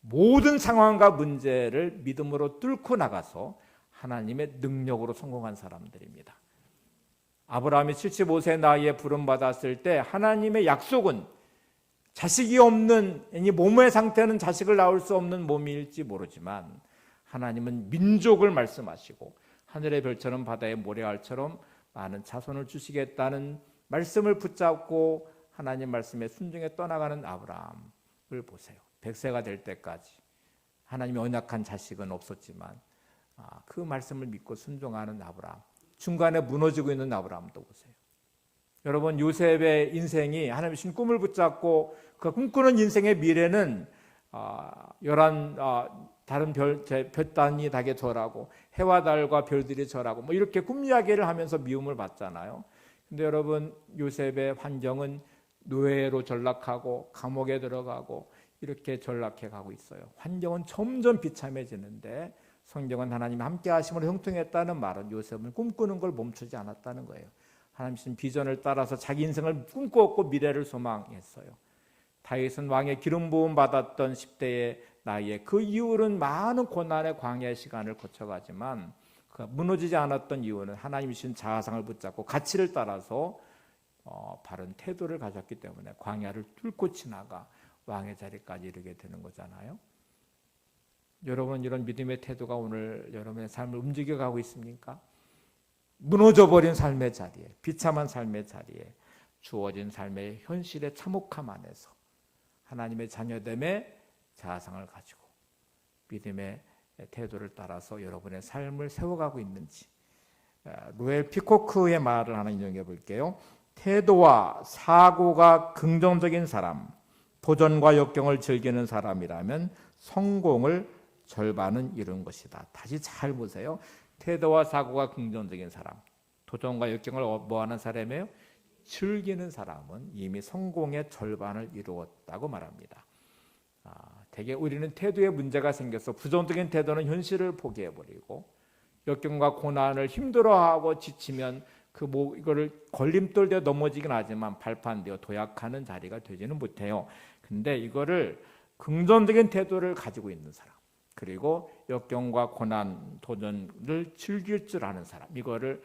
모든 상황과 문제를 믿음으로 뚫고 나가서 하나님의 능력으로 성공한 사람들입니다. 아브라함이 75세 나이에 부름받았을 때 하나님의 약속은 자식이 없는, 이 몸의 상태는 자식을 낳을 수 없는 몸일지 모르지만 하나님은 민족을 말씀하시고 하늘의 별처럼 바다의 모래알처럼 많은 자손을 주시겠다는 말씀을 붙잡고 하나님 말씀에 순종해 떠나가는 아브라함을 보세요. 100세가 될 때까지 하나님의 언약한 자식은 없었지만 그 말씀을 믿고 순종하는 아브라함, 중간에 무너지고 있는 아브라함도 보세요. 여러분, 요셉의 인생이 하나님의 주신 꿈을 붙잡고 그 꿈꾸는 인생의 미래는 다른 별단이 닭에 절하고 해와 달과 별들이 절하고 뭐 이렇게 꿈 이야기를 하면서 미움을 받잖아요. 근데 여러분, 요셉의 환경은 노예로 전락하고 감옥에 들어가고 이렇게 전락해 가고 있어요. 환경은 점점 비참해지는데 성경은 하나님이 함께 하심으로 형통했다는 말은 요셉은 꿈꾸는 걸 멈추지 않았다는 거예요. 하나님 주신 비전을 따라서 자기 인생을 꿈꾸었고 미래를 소망했어요. 다윗은 왕의 기름 부음 받았던 10대의 나이에 그 이후로는 많은 고난의 광야의 시간을 거쳐가지만 무너지지 않았던 이유는 하나님이 주신 자아상을 붙잡고 가치를 따라서 바른 태도를 가졌기 때문에 광야를 뚫고 지나가 왕의 자리까지 이르게 되는 거잖아요. 여러분, 이런 믿음의 태도가 오늘 여러분의 삶을 움직여가고 있습니까? 무너져버린 삶의 자리에, 비참한 삶의 자리에, 주어진 삶의 현실의 참혹함 안에서 하나님의 자녀됨의 자아상을 가지고 믿음의 태도를 따라서 여러분의 삶을 세워가고 있는지, 루엘 피코크의 말을 하나 인용해 볼게요. 태도와 사고가 긍정적인 사람, 도전과 역경을 즐기는 사람이라면 성공을 절반은 이룬 것이다. 다시 잘 보세요. 태도와 사고가 긍정적인 사람, 도전과 역경을 뭐하는 사람이에요? 즐기는 사람은 이미 성공의 절반을 이루었다고 말합니다. 대개 우리는 태도에 문제가 생겨서 부정적인 태도는 현실을 포기해버리고 역경과 고난을 힘들어하고 지치면 이거를 걸림돌되어 넘어지긴 하지만 발판되어 도약하는 자리가 되지는 못해요. 근데 이거를 긍정적인 태도를 가지고 있는 사람, 그리고 역경과 고난, 도전을 즐길 줄 아는 사람, 이거를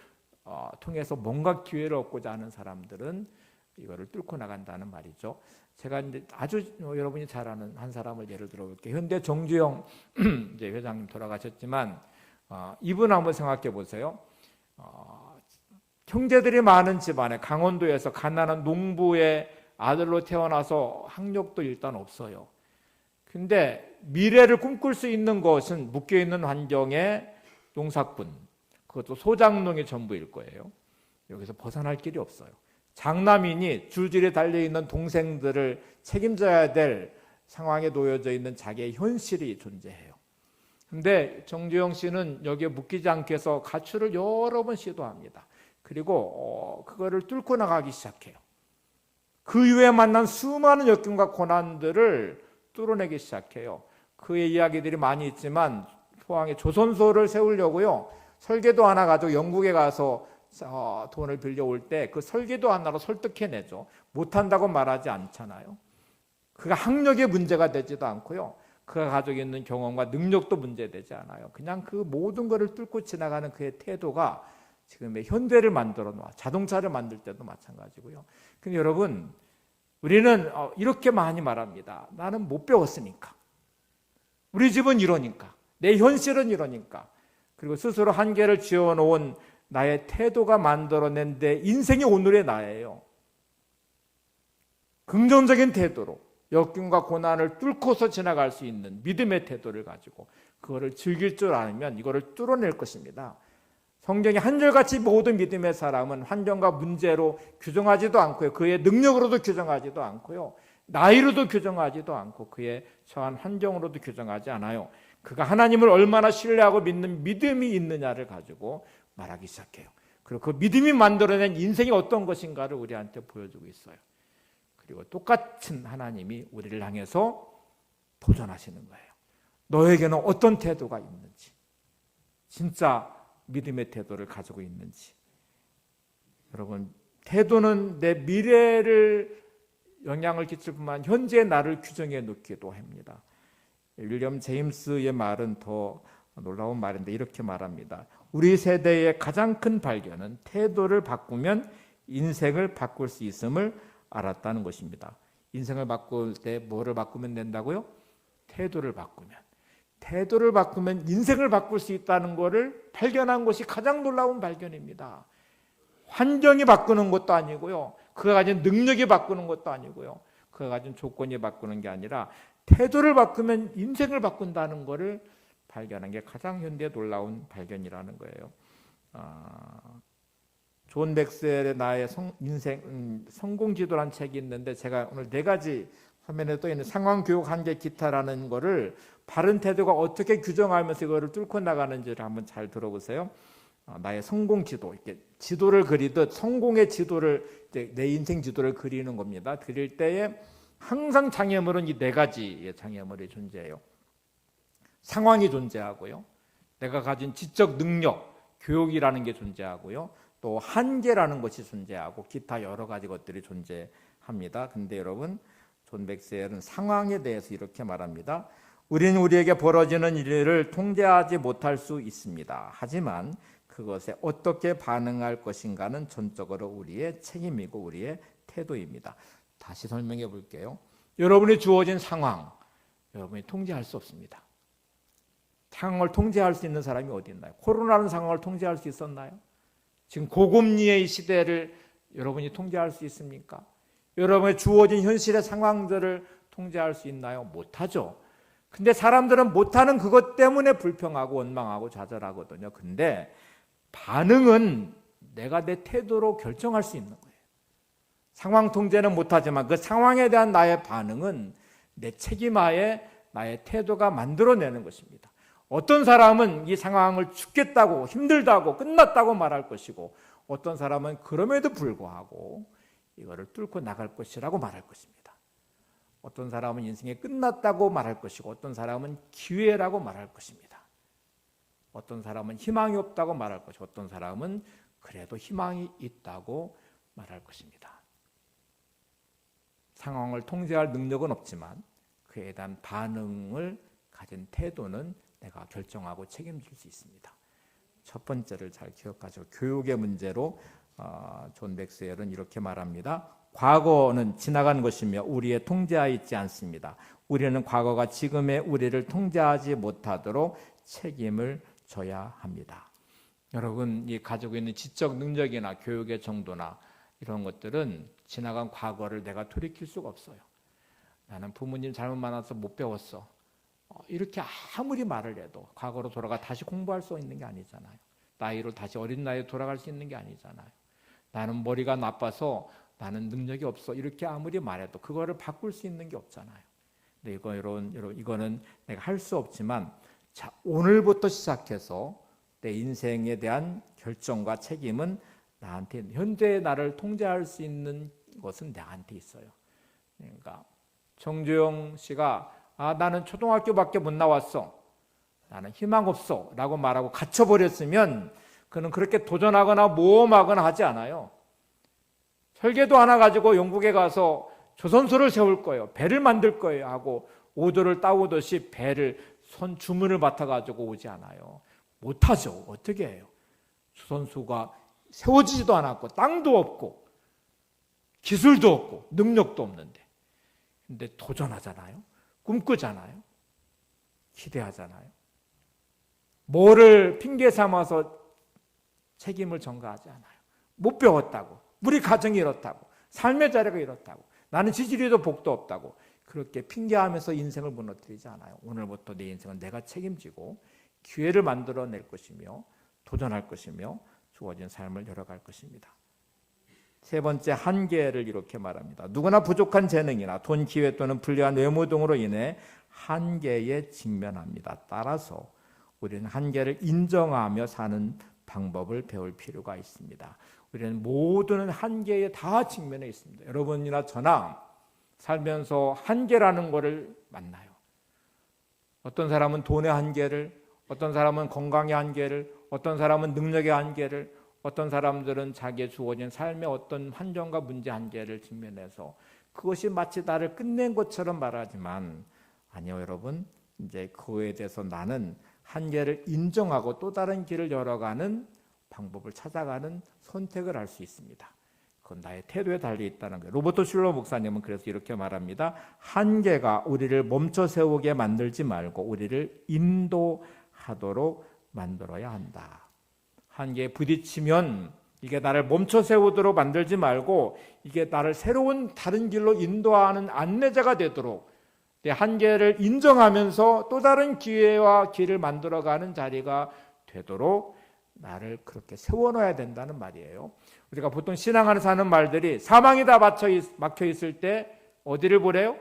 통해서 뭔가 기회를 얻고자 하는 사람들은 이거를 뚫고 나간다는 말이죠. 제가 이제 아주 여러분이 잘 아는 한 사람을 예를 들어볼게요. 현대 정주영 이제 회장님 돌아가셨지만 이분 한번 생각해 보세요. 형제들이 많은 집안에 강원도에서 가난한 농부의 아들로 태어나서 학력도 일단 없어요. 근데 미래를 꿈꿀 수 있는 것은 묶여있는 환경에 농사꾼, 그것도 소작농이 전부일 거예요. 여기서 벗어날 길이 없어요. 장남이니 줄줄이 달려있는 동생들을 책임져야 될 상황에 놓여져 있는 자기의 현실이 존재해요. 근데 정주영 씨는 여기에 묶이지 않기 위해서 가출을 여러 번 시도합니다. 그리고 그거를 뚫고 나가기 시작해요. 그 이후에 만난 수많은 역경과 고난들을 뚫어내기 시작해요. 그의 이야기들이 많이 있지만 포항에 조선소를 세우려고요, 설계도 하나 가지고 영국에 가서 돈을 빌려올 때 그 설계도 하나로 설득해내죠. 못한다고 말하지 않잖아요. 그가 학력의 문제가 되지도 않고요, 그가 가지고 있는 경험과 능력도 문제되지 않아요. 그냥 그 모든 것을 뚫고 지나가는 그의 태도가 지금의 현대를 만들어 놔, 자동차를 만들 때도 마찬가지고요. 근데 여러분, 우리는 이렇게 많이 말합니다. 나는 못 배웠으니까, 우리 집은 이러니까, 내 현실은 이러니까. 그리고 스스로 한계를 지어놓은 나의 태도가 만들어낸 내 인생이 오늘의 나예요. 긍정적인 태도로 역경과 고난을 뚫고서 지나갈 수 있는 믿음의 태도를 가지고 그거를 즐길 줄 알면 이거를 뚫어낼 것입니다. 성경이 한결같이 모든 믿음의 사람은 환경과 문제로 규정하지도 않고요, 그의 능력으로도 규정하지도 않고요, 나이로도 규정하지도 않고 그의 처한 환경으로도 규정하지 않아요. 그가 하나님을 얼마나 신뢰하고 믿는 믿음이 있느냐를 가지고 말하기 시작해요. 그리고 그 믿음이 만들어낸 인생이 어떤 것인가를 우리한테 보여주고 있어요. 그리고 똑같은 하나님이 우리를 향해서 도전하시는 거예요. 너에게는 어떤 태도가 있는지, 진짜 믿음의 태도를 가지고 있는지. 여러분, 태도는 내 미래를 영향을 끼칠 뿐만 아니라 현재의 나를 규정해 놓기도 합니다. 윌리엄 제임스의 말은 더 놀라운 말인데 이렇게 말합니다. 우리 세대의 가장 큰 발견은 태도를 바꾸면 인생을 바꿀 수 있음을 알았다는 것입니다. 인생을 바꿀 때 뭐를 바꾸면 된다고요? 태도를 바꾸면. 태도를 바꾸면 인생을 바꿀 수 있다는 것을 발견한 것이 가장 놀라운 발견입니다. 환경이 바꾸는 것도 아니고요, 그가 가진 능력이 바꾸는 것도 아니고요, 그가 가진 조건이 바꾸는 게 아니라 태도를 바꾸면 인생을 바꾼다는 것을 발견한 게 가장 현대의 놀라운 발견이라는 거예요. 존 맥스웰의 나의 성공지도라는 책이 있는데, 제가 오늘 4가지 화면에 떠 있는 상황교육 한계 기타라는 거를 바른 태도가 어떻게 규정하면서 이거를 뚫고 나가는지를 한번 잘 들어보세요. 나의 성공지도, 이렇게 지도를 그리듯 성공의 지도를, 내 인생 지도를 그리는 겁니다. 그릴 때에 항상 장애물은 이 4가지의 장애물이 존재해요. 상황이 존재하고요, 내가 가진 지적 능력, 교육이라는 게 존재하고요, 또 한계라는 것이 존재하고 기타 여러 가지 것들이 존재합니다. 근데 여러분, 존 맥스웰은 상황에 대해서 이렇게 말합니다. 우리는 우리에게 벌어지는 일을 통제하지 못할 수 있습니다. 하지만 그것에 어떻게 반응할 것인가는 전적으로 우리의 책임이고 우리의 태도입니다. 다시 설명해 볼게요. 여러분이 주어진 상황, 여러분이 통제할 수 없습니다. 상황을 통제할 수 있는 사람이 어디 있나요? 코로나라는 상황을 통제할 수 있었나요? 지금 고금리의 시대를 여러분이 통제할 수 있습니까? 여러분의 주어진 현실의 상황들을 통제할 수 있나요? 못하죠. 근데 사람들은 못하는 그것 때문에 불평하고 원망하고 좌절하거든요. 근데 반응은 내가 내 태도로 결정할 수 있는 거예요. 상황 통제는 못하지만 그 상황에 대한 나의 반응은 내 책임하에 나의 태도가 만들어내는 것입니다. 어떤 사람은 이 상황을 죽겠다고, 힘들다고, 끝났다고 말할 것이고, 어떤 사람은 그럼에도 불구하고 이거를 뚫고 나갈 것이라고 말할 것입니다. 어떤 사람은 인생이 끝났다고 말할 것이고, 어떤 사람은 기회라고 말할 것입니다. 어떤 사람은 희망이 없다고 말할 것이고, 어떤 사람은 그래도 희망이 있다고 말할 것입니다. 상황을 통제할 능력은 없지만 그에 대한 반응을 가진 태도는 내가 결정하고 책임질 수 있습니다. 첫 번째를 잘 기억하시고, 교육의 문제로 존 맥스웰은 이렇게 말합니다. 과거는 지나간 것이며 우리의 통제하에 있지 않습니다. 우리는 과거가 지금의 우리를 통제하지 못하도록 책임을 져야 합니다. 여러분, 가지고 있는 지적 능력이나 교육의 정도나 이런 것들은 지나간 과거를 내가 돌이킬 수가 없어요. 나는 부모님 잘못 만나서 못 배웠어. 이렇게 아무리 말을 해도 과거로 돌아가 다시 공부할 수 있는 게 아니잖아요. 나이로 다시 어린 나이에 돌아갈 수 있는 게 아니잖아요. 나는 머리가 나빠서 나는 능력이 없어. 이렇게 아무리 말해도 그거를 바꿀 수 있는 게 없잖아요. 근데 이거는 내가 할 수 없지만, 자, 오늘부터 시작해서 내 인생에 대한 결정과 책임은 나한테, 현재의 나를 통제할 수 있는 것은 나한테 있어요. 그러니까 정주영 씨가 나는 초등학교밖에 못 나왔어, 나는 희망 없어 라고 말하고 갇혀버렸으면 그는 그렇게 도전하거나 모험하거나 하지 않아요. 설계도 하나 가지고 영국에 가서 조선소를 세울 거예요, 배를 만들 거예요 하고 오도를 따오듯이 배를 주문을 맡아가지고 오지 않아요. 못하죠. 어떻게 해요? 조선소가 세워지지도 않았고 땅도 없고 기술도 없고 능력도 없는데, 근데 도전하잖아요. 꿈꾸잖아요. 기대하잖아요. 뭐를 핑계 삼아서 책임을 전가하지 않아요. 못 배웠다고, 우리 가정이 이렇다고, 삶의 자리가 이렇다고, 나는 지지리도 복도 없다고 그렇게 핑계하면서 인생을 무너뜨리지 않아요. 오늘부터 내 인생은 내가 책임지고 기회를 만들어낼 것이며 도전할 것이며 주어진 삶을 열어갈 것입니다. 세 번째, 한계를 이렇게 말합니다. 누구나 부족한 재능이나 돈, 기회 또는 불리한 외모 등으로 인해 한계에 직면합니다. 따라서 우리는 한계를 인정하며 사는 방법을 배울 필요가 있습니다. 우리는 모두는 한계에 다 직면해 있습니다. 여러분이나 저나 살면서 한계라는 것을 만나요. 어떤 사람은 돈의 한계를, 어떤 사람은 건강의 한계를, 어떤 사람은 능력의 한계를, 어떤 사람들은 자기의 주어진 삶의 어떤 환경과 문제 한계를 직면해서 그것이 마치 나를 끝낸 것처럼 말하지만, 아니요 여러분, 이제 그거에 대해서 나는 한계를 인정하고 또 다른 길을 열어가는 방법을 찾아가는 선택을 할 수 있습니다. 그건 나의 태도에 달려 있다는 거예요. 로버트 슐러 목사님은 그래서 이렇게 말합니다. 한계가 우리를 멈춰 세우게 만들지 말고 우리를 인도하도록 만들어야 한다. 한계에 부딪히면 이게 나를 멈춰 세우도록 만들지 말고 이게 나를 새로운 다른 길로 인도하는 안내자가 되도록, 내 한계를 인정하면서 또 다른 기회와 길을 만들어가는 자리가 되도록 나를 그렇게 세워놔야 된다는 말이에요. 우리가 보통 신앙 안에서 하는 말들이 사망이 다 막혀 있을 때 어디를 보래요?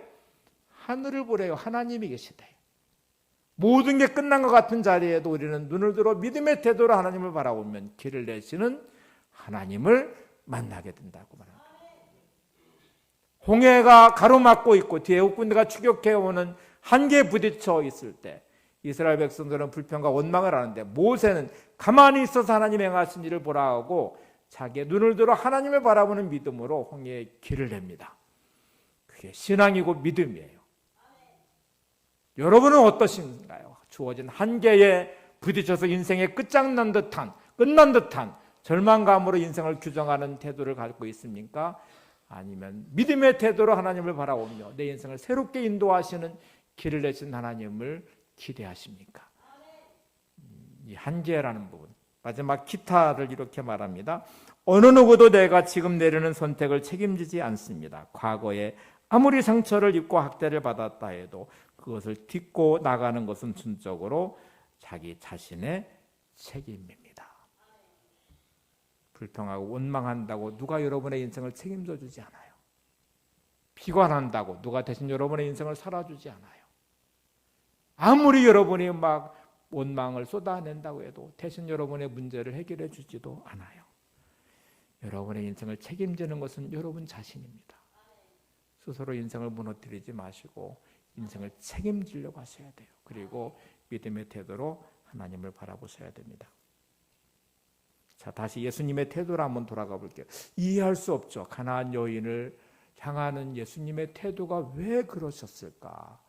하늘을 보래요. 하나님이 계시대. 모든 게 끝난 것 같은 자리에도 우리는 눈을 들어 믿음의 태도로 하나님을 바라보면 길을 내시는 하나님을 만나게 된다고 말합니다. 홍해가 가로막고 있고 뒤에 적군대가 추격해오는 한계에 부딪혀 있을 때 이스라엘 백성들은 불평과 원망을 하는데, 모세는 가만히 있어서 하나님 행하신 일을 보라 하고 자기의 눈을 들어 하나님을 바라보는 믿음으로 홍해에 길을 냅니다. 그게 신앙이고 믿음이에요. 여러분은 어떠신가요? 주어진 한계에 부딪혀서 인생의 끝장난 듯한, 끝난 듯한 절망감으로 인생을 규정하는 태도를 갖고 있습니까? 아니면 믿음의 태도로 하나님을 바라보며 내 인생을 새롭게 인도하시는 길을 내신 하나님을 기대하십니까? 이 한계라는 부분. 마지막 기타를 이렇게 말합니다. 어느 누구도 내가 지금 내리는 선택을 책임지지 않습니다. 과거에 아무리 상처를 입고 학대를 받았다 해도 그것을 딛고 나가는 것은 순적으로 자기 자신의 책임입니다. 불평하고 원망한다고 누가 여러분의 인생을 책임져 주지 않아요. 비관한다고 누가 대신 여러분의 인생을 살아주지 않아요. 아무리 여러분이 막 원망을 쏟아낸다고 해도 대신 여러분의 문제를 해결해 주지도 않아요. 여러분의 인생을 책임지는 것은 여러분 자신입니다. 스스로 인생을 무너뜨리지 마시고 인생을 책임지려고 하셔야 돼요. 그리고 믿음의 태도로 하나님을 바라보셔야 됩니다. 자, 다시 예수님의 태도로 한번 돌아가 볼게요. 이해할 수 없죠. 가나안 여인을 향하는 예수님의 태도가 왜 그러셨을까?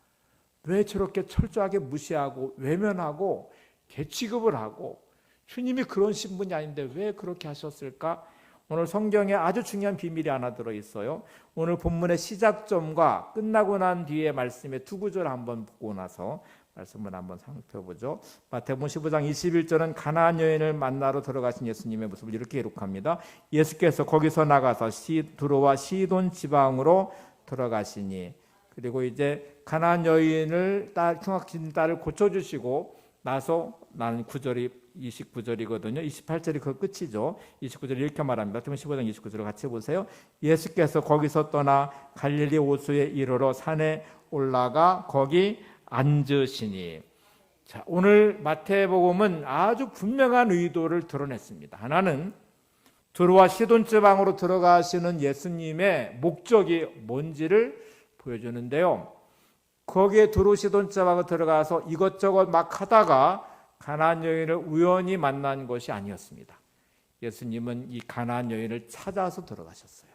왜 저렇게 철저하게 무시하고 외면하고 개취급을 하고 주님이 그런 신분이 아닌데 왜 그렇게 하셨을까? 오늘 성경에 아주 중요한 비밀이 하나 들어있어요. 오늘 본문의 시작점과 끝나고 난 뒤에 말씀의 두 구절을 한번 보고 나서 말씀을 한번 살펴보죠. 마태복음 15장 21절은 가나안 여인을 만나러 들어가신 예수님의 모습을 이렇게 기록합니다. 예수께서 거기서 나가서 두로와 시돈 지방으로 들어가시니, 그리고 이제 가나안 여인을 흉악진 딸을 고쳐주시고 나서, 나는 29절이거든요. 28절이 그 끝이죠. 29절 이렇게 말합니다. 마태복음 15장 29절을 같이 보세요. 예수께서 거기서 떠나 갈릴리 호수에 이르러 산에 올라가 거기 앉으시니. 자, 오늘 마태복음은 아주 분명한 의도를 드러냈습니다. 하나는 두로와 시돈 지방으로 들어가시는 예수님의 목적이 뭔지를 보여주는데요. 거기에 두로 시돈 지방으로 들어가서 이것저것 막 하다가 가나안 여인을 우연히 만난 것이 아니었습니다. 예수님은 이 가나안 여인을 찾아서 들어가셨어요.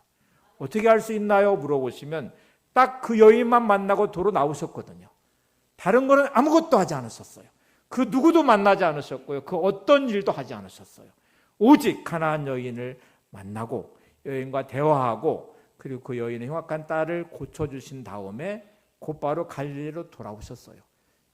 어떻게 할 수 있나요? 물어보시면 딱 그 여인만 만나고 도로 나오셨거든요. 다른 거는 아무것도 하지 않으셨어요. 그 누구도 만나지 않으셨고요. 그 어떤 일도 하지 않으셨어요. 오직 가나안 여인을 만나고 여인과 대화하고 그리고 그 여인의 흉악한 딸을 고쳐주신 다음에 곧바로 갈릴리로 돌아오셨어요.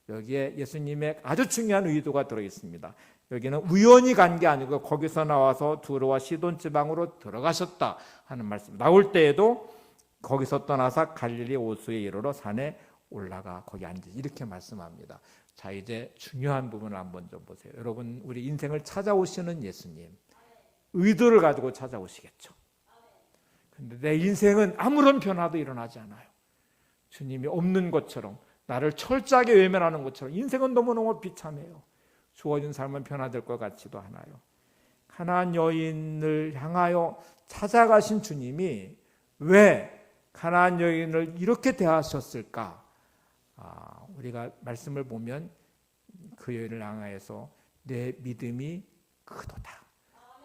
여기에 예수님의 아주 중요한 의도가 들어있습니다. 여기는 우연히 간 게 아니고 거기서 나와서 두로와 시돈 지방으로 들어가셨다 하는 말씀. 나올 때에도 거기서 떠나서 갈릴리 호수에 이르러 산에 올라가 거기 앉으시, 이렇게 말씀합니다. 자, 이제 중요한 부분을 한번 좀 보세요. 여러분, 우리 인생을 찾아오시는 예수님, 의도를 가지고 찾아오시겠죠. 근데 내 인생은 아무런 변화도 일어나지 않아요. 주님이 없는 것처럼, 나를 철저하게 외면하는 것처럼 인생은 너무너무 비참해요. 주어진 삶은 변화될 것 같지도 않아요. 가나안 여인을 향하여 찾아가신 주님이 왜 가나안 여인을 이렇게 대하셨을까? 우리가 말씀을 보면 그 여인을 향하여서 내 믿음이 크도다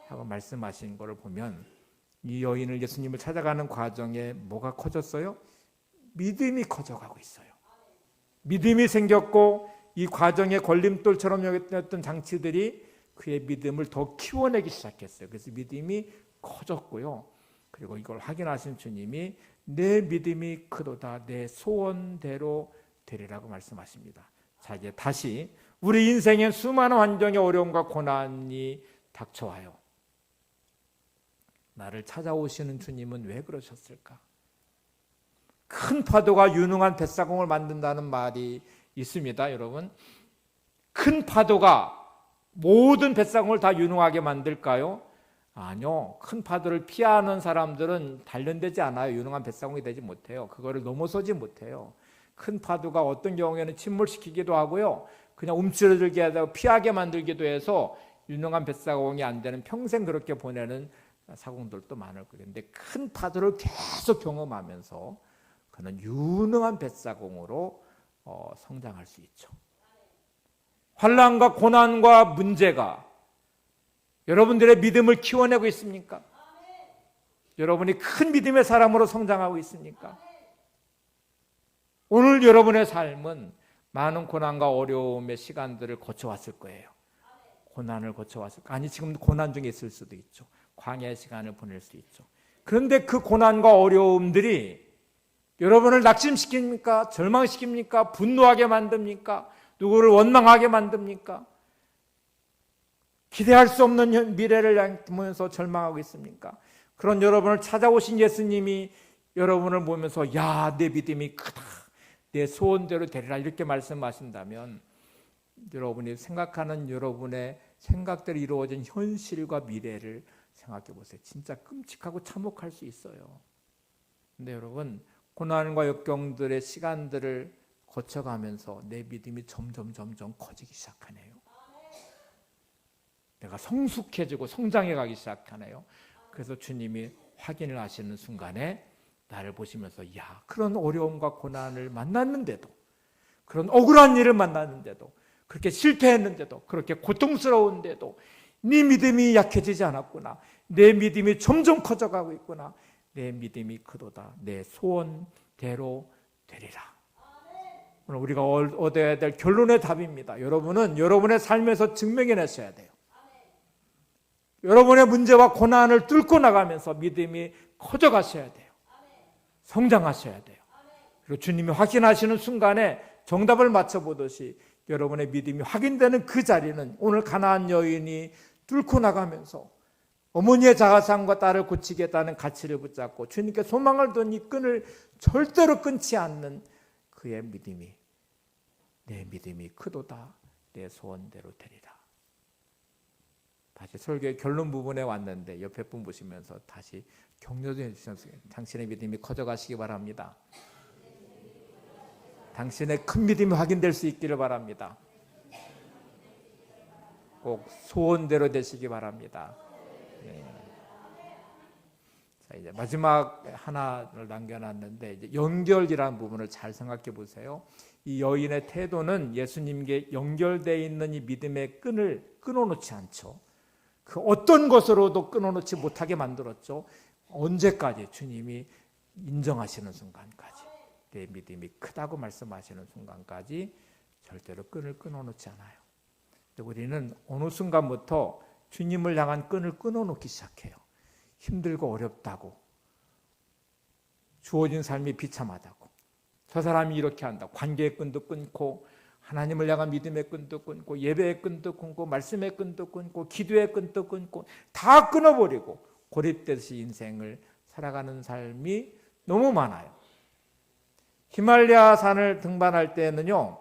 하고 말씀하신 것을 보면 이 여인을 예수님을 찾아가는 과정에 뭐가 커졌어요? 믿음이 커져가고 있어요. 믿음이 생겼고 이 과정의 걸림돌처럼 여겼던 장치들이 그의 믿음을 더 키워내기 시작했어요. 그래서 믿음이 커졌고요. 그리고 이걸 확인하신 주님이 내 믿음이 크도다, 내 소원대로 되리라고 말씀하십니다. 자, 이제 다시 우리 인생에 수많은 환경의 어려움과 고난이 닥쳐와요. 나를 찾아오시는 주님은 왜 그러셨을까? 큰 파도가 유능한 뱃사공을 만든다는 말이 있습니다, 여러분. 큰 파도가 모든 뱃사공을 다 유능하게 만들까요? 아니요. 큰 파도를 피하는 사람들은 단련되지 않아요. 유능한 뱃사공이 되지 못해요. 그거를 넘어서지 못해요. 큰 파도가 어떤 경우에는 침몰시키기도 하고요. 그냥 움츠러들게 하고 피하게 만들기도 해서 유능한 뱃사공이 안 되는, 평생 그렇게 보내는 사공들도 많을 거예요. 그런데 큰 파도를 계속 경험하면서 그는 유능한 뱃사공으로 성장할 수 있죠. 환난과 고난과 문제가 여러분들의 믿음을 키워내고 있습니까? 여러분이 큰 믿음의 사람으로 성장하고 있습니까? 오늘 여러분의 삶은 많은 고난과 어려움의 시간들을 거쳐왔을 거예요. 고난을 거쳐왔을 거예요. 아니, 지금 고난 중에 있을 수도 있죠. 광야의 시간을 보낼 수 있죠. 그런데 그 고난과 어려움들이 여러분을 낙심시킵니까? 절망시킵니까? 분노하게 만듭니까? 누구를 원망하게 만듭니까? 기대할 수 없는 미래를 보면서 절망하고 있습니까? 그런 여러분을 찾아오신 예수님이 여러분을 보면서 야, 내 믿음이 크다, 내 소원대로 되리라, 이렇게 말씀하신다면 여러분이 생각하는 여러분의 생각대로 이루어진 현실과 미래를 생각해 보세요. 진짜 끔찍하고 참혹할 수 있어요. 근데 여러분, 고난과 역경들의 시간들을 거쳐가면서 내 믿음이 점점 커지기 시작하네요. 내가 성숙해지고 성장해 가기 시작하네요. 그래서 주님이 확인을 하시는 순간에 나를 보시면서, 야, 그런 어려움과 고난을 만났는데도, 그런 억울한 일을 만났는데도, 그렇게 실패했는데도, 그렇게 고통스러운데도 네 믿음이 약해지지 않았구나. 내 믿음이 점점 커져가고 있구나. 내 믿음이 크도다. 내 소원대로 되리라. 오늘 우리가 얻어야 될 결론의 답입니다. 여러분은 여러분의 삶에서 증명해내셔야 돼요. 여러분의 문제와 고난을 뚫고 나가면서 믿음이 커져가셔야 돼요. 성장하셔야 돼요. 그리고 주님이 확인하시는 순간에 정답을 맞춰보듯이 여러분의 믿음이 확인되는 그 자리는 오늘 가나안 여인이 뚫고 나가면서 어머니의 자아상과 딸을 고치겠다는 가치를 붙잡고 주님께 소망을 둔 이 끈을 절대로 끊지 않는 그의 믿음이, 내 믿음이 크도다. 내 소원대로 되리라. 다시 설교의 결론 부분에 왔는데 옆에 분 보시면서 다시 격려해 주셔서 당신의 믿음이 커져가시기 바랍니다. 당신의 큰 믿음이 확인될 수 있기를 바랍니다. 꼭 소원대로 되시기 바랍니다. 네. 자, 이제 마지막 하나를 남겨놨는데 이제 연결이라는 부분을 잘 생각해 보세요. 이 여인의 태도는 예수님께 연결되어 있는 이 믿음의 끈을 끊어놓지 않죠. 그 어떤 것으로도 끊어놓지 못하게 만들었죠. 언제까지? 주님이 인정하시는 순간까지, 내 믿음이 크다고 말씀하시는 순간까지 절대로 끈을 끊어놓지 않아요. 우리는 어느 순간부터 주님을 향한 끈을 끊어놓기 시작해요. 힘들고 어렵다고, 주어진 삶이 비참하다고, 저 사람이 이렇게 한다고 관계의 끈도 끊고, 하나님을 향한 믿음의 끈도 끊고, 예배의 끈도 끊고, 말씀의 끈도 끊고, 기도의 끈도 끊고, 다 끊어버리고 고립되듯이 인생을 살아가는 삶이 너무 많아요. 히말라야 산을 등반할 때는요,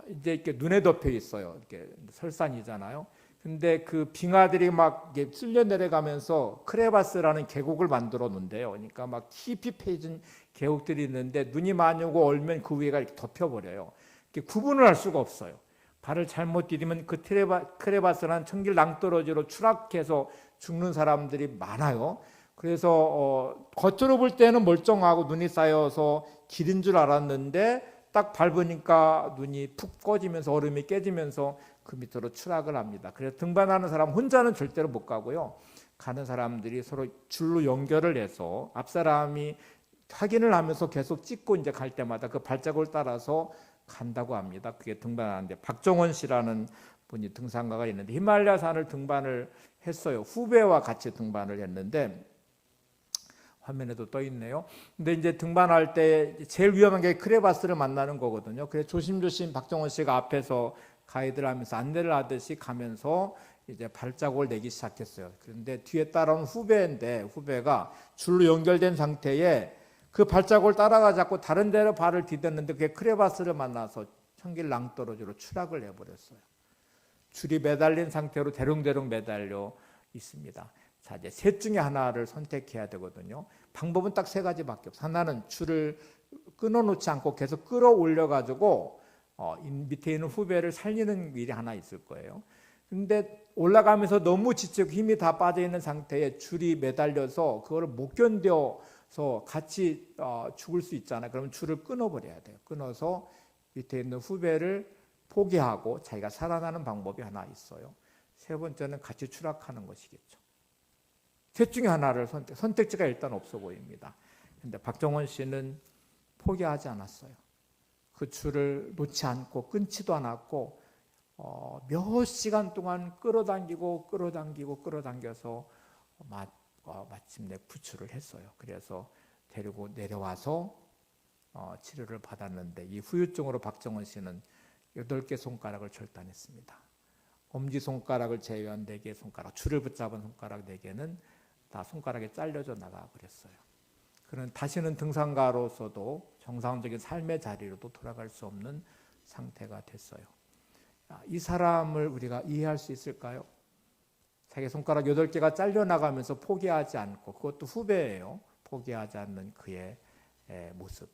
이제 이렇게 눈에 덮여 있어요. 이렇게 설산이잖아요. 근데 그 빙하들이 막 쓸려 내려가면서 크레바스라는 계곡을 만들어 놓은데요. 그러니까 막 깊이 패진 계곡들이 있는데 눈이 많이 오고 얼면 그 위가 이렇게 덮여버려요. 이렇게 구분을 할 수가 없어요. 발을 잘못 디디면 그 크레바스라는 천길 낭떠러지로 추락해서 죽는 사람들이 많아요. 그래서 겉으로 볼 때는 멀쩡하고 눈이 쌓여서 길인 줄 알았는데 딱 밟으니까 눈이 푹 꺼지면서 얼음이 깨지면서 그 밑으로 추락을 합니다. 그래서 등반하는 사람 혼자는 절대로 못 가고요. 가는 사람들이 서로 줄로 연결을 해서 앞 사람이 확인을 하면서 계속 찍고 이제 갈 때마다 그 발자국을 따라서 간다고 합니다. 그게 등반하는데 박정원 씨라는 분이 등산가가 있는데 히말라야 산을 등반을 했어요. 후배와 같이 등반을 했는데 화면에도 떠 있네요. 근데 이제 등반할 때 제일 위험한 게 크레바스를 만나는 거거든요. 그래서 조심조심 박정원 씨가 앞에서 가이드를 하면서 안내를 하듯이 가면서 이제 발자국을 내기 시작했어요. 그런데 뒤에 따라온 후배인데 후배가 줄로 연결된 상태에 그 발자국을 따라가 자꾸 다른 데로 발을 디뎠는데 그게 크레바스를 만나서 천길 낭떠러지로 추락을 해버렸어요. 줄이 매달린 상태로 대롱대롱 매달려 있습니다. 자, 이제 셋 중에 하나를 선택해야 되거든요. 방법은 딱 세 가지밖에 없어요. 하나는 줄을 끊어놓지 않고 계속 끌어올려가지고 밑에 있는 후배를 살리는 일이 하나 있을 거예요. 근데 올라가면서 너무 지치고 힘이 다 빠져있는 상태에 줄이 매달려서 그거를 못 견뎌서 같이 죽을 수 있잖아요. 그러면 줄을 끊어버려야 돼요. 끊어서 밑에 있는 후배를 포기하고 자기가 살아나는 방법이 하나 있어요. 세 번째는 같이 추락하는 것이겠죠. 셋 중에 하나를 선택지가 일단 없어 보입니다. 그런데 박정원 씨는 포기하지 않았어요. 그 줄을 놓지 않고 끊지도 않았고 몇 시간 동안 끌어당겨서 마침내 구출을 했어요. 그래서 데리고 내려와서 치료를 받았는데 이 후유증으로 박정원 씨는 8개 손가락을 절단했습니다. 엄지손가락을 제외한 4개의 손가락, 줄을 붙잡은 손가락 4개는 다 손가락에 잘려져 나가 버렸어요. 그는 다시는 등산가로서도 정상적인 삶의 자리로도 돌아갈 수 없는 상태가 됐어요. 이 사람을 우리가 이해할 수 있을까요? 자기 손가락 8개가 잘려나가면서 포기하지 않고, 그것도 후배예요. 포기하지 않는 그의 모습.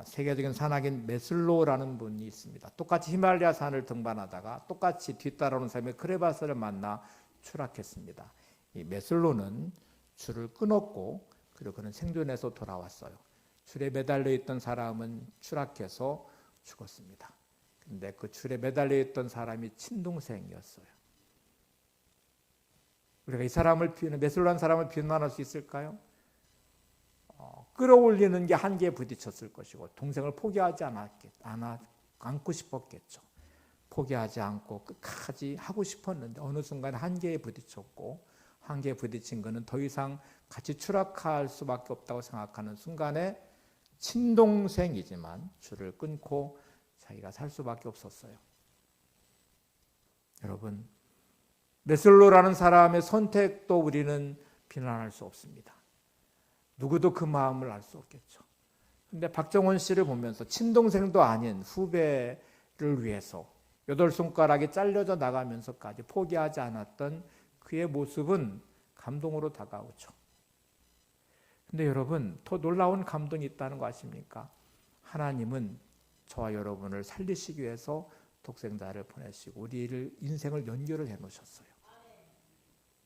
세계적인 산악인 메슬로우라는 분이 있습니다. 똑같이 히말라야 산을 등반하다가 똑같이 뒤따라오는 사람이 크레바스를 만나 추락했습니다. 이 메슬로는 줄을 끊었고 그리고 그는 생존해서 돌아왔어요. 줄에 매달려 있던 사람은 추락해서 죽었습니다. 근데 그 줄에 매달려 있던 사람이 친동생이었어요. 우리가 이 사람을 메슬로라는 사람을 비난할 수 있을까요? 끌어올리는 게 한계에 부딪혔을 것이고 동생을 포기하지 않고 싶었겠죠. 포기하지 않고 끝까지 하고 싶었는데 어느 순간 한계에 부딪혔고, 한계에 부딪힌 것은 더 이상 같이 추락할 수밖에 없다고 생각하는 순간에 친동생이지만 줄을 끊고 자기가 살 수밖에 없었어요. 여러분, 메슬로라는 사람의 선택도 우리는 비난할 수 없습니다. 누구도 그 마음을 알 수 없겠죠. 그런데 박정원 씨를 보면서 친동생도 아닌 후배를 위해서 8손가락이 잘려져 나가면서까지 포기하지 않았던 그의 모습은 감동으로 다가오죠. 그런데 여러분, 더 놀라운 감동이 있다는 거 아십니까? 하나님은 저와 여러분을 살리시기 위해서 독생자를 보내시고 우리를 인생을 연결을 해놓으셨어요.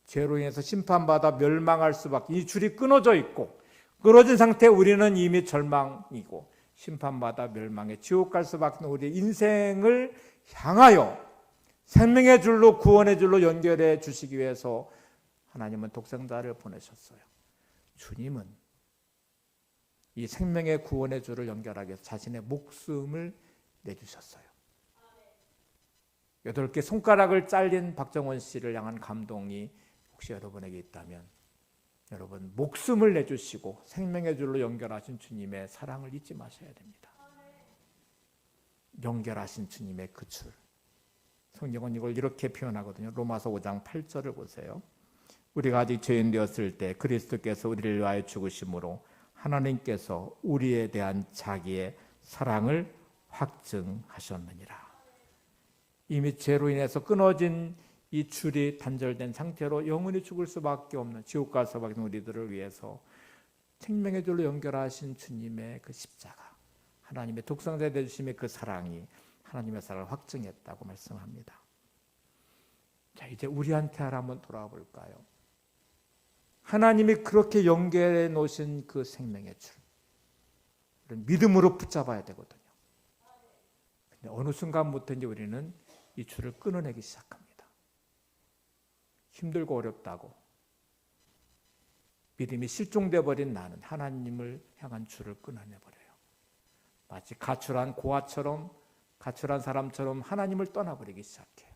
죄로 인해서 심판받아 멸망할 수밖에, 이 줄이 끊어져 있고 끊어진 상태에 우리는 이미 절망이고 심판받아 멸망해 지옥 갈 수밖에 없는 우리의 인생을 향하여 생명의 줄로, 구원의 줄로 연결해 주시기 위해서 하나님은 독생자를 보내셨어요. 주님은 이 생명의 구원의 줄을 연결하기 위해서 자신의 목숨을 내주셨어요. 8개 손가락을 잘린 박정원 씨를 향한 감동이 혹시 여러분에게 있다면, 여러분 목숨을 내주시고 생명의 줄로 연결하신 주님의 사랑을 잊지 마셔야 됩니다. 연결하신 주님의 그 줄. 성경은 이걸 이렇게 표현하거든요. 로마서 5장 8절을 보세요. 우리가 아직 죄인 되었을 때 그리스도께서 우리를 위하여 죽으심으로 하나님께서 우리에 대한 자기의 사랑을 확증하셨느니라. 이미 죄로 인해서 끊어진 이 줄이 단절된 상태로 영원히 죽을 수밖에 없는, 지옥 갈 수밖에 없는 우리들을 위해서 생명의 줄로 연결하신 주님의 그 십자가, 하나님의 독생자 되주심의 그 사랑이 하나님의 사랑을 확증했다고 말씀합니다. 자, 이제 우리한테 한번 돌아와 볼까요? 하나님이 그렇게 연결해 놓으신 그 생명의 줄, 믿음으로 붙잡아야 되거든요. 근데 어느 순간부터 이제 우리는 이 줄을 끊어내기 시작합니다. 힘들고 어렵다고 믿음이 실종돼 버린 나는 하나님을 향한 줄을 끊어내버려요. 마치 가출한 고아처럼, 가출한 사람처럼 하나님을 떠나버리기 시작해요.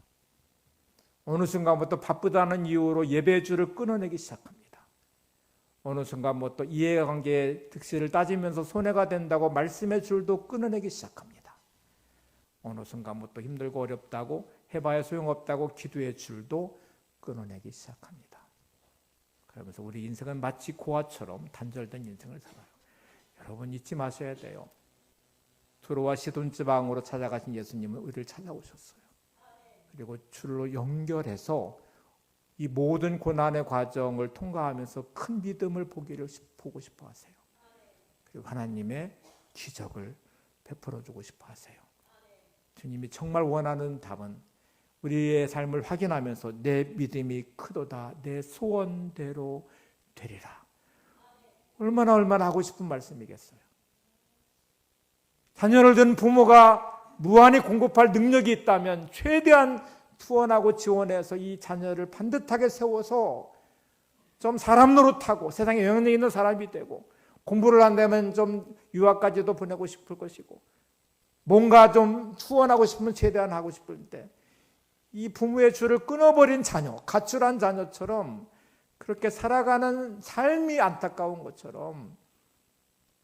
어느 순간부터 바쁘다는 이유로 예배의 줄을 끊어내기 시작합니다. 어느 순간부터 이해관계의 득실을 따지면서 손해가 된다고 말씀의 줄도 끊어내기 시작합니다. 어느 순간부터 힘들고 어렵다고 해봐야 소용없다고 기도의 줄도 끊어내기 시작합니다. 그러면서 우리 인생은 마치 고아처럼 단절된 인생을 살아요. 여러분 잊지 마셔야 돼요. 두로와 시돈 지방으로 찾아가신 예수님은 우리를 찾아오셨어요. 그리고 줄로 연결해서 이 모든 고난의 과정을 통과하면서 큰 믿음을 보고 싶어 하세요. 그리고 하나님의 기적을 베풀어 주고 싶어 하세요. 주님이 정말 원하는 답은 우리의 삶을 확인하면서 내 믿음이 크도다, 내 소원대로 되리라. 얼마나 하고 싶은 말씀이겠어요. 자녀를 둔 부모가 무한히 공급할 능력이 있다면 최대한 투원하고 지원해서 이 자녀를 반듯하게 세워서 좀 사람 노릇하고 세상에 영향력 있는 사람이 되고, 공부를 한다면 좀 유학까지도 보내고 싶을 것이고, 뭔가 좀 투원하고 싶으면 최대한 하고 싶을 때 이 부모의 줄을 끊어버린 자녀, 가출한 자녀처럼 그렇게 살아가는 삶이 안타까운 것처럼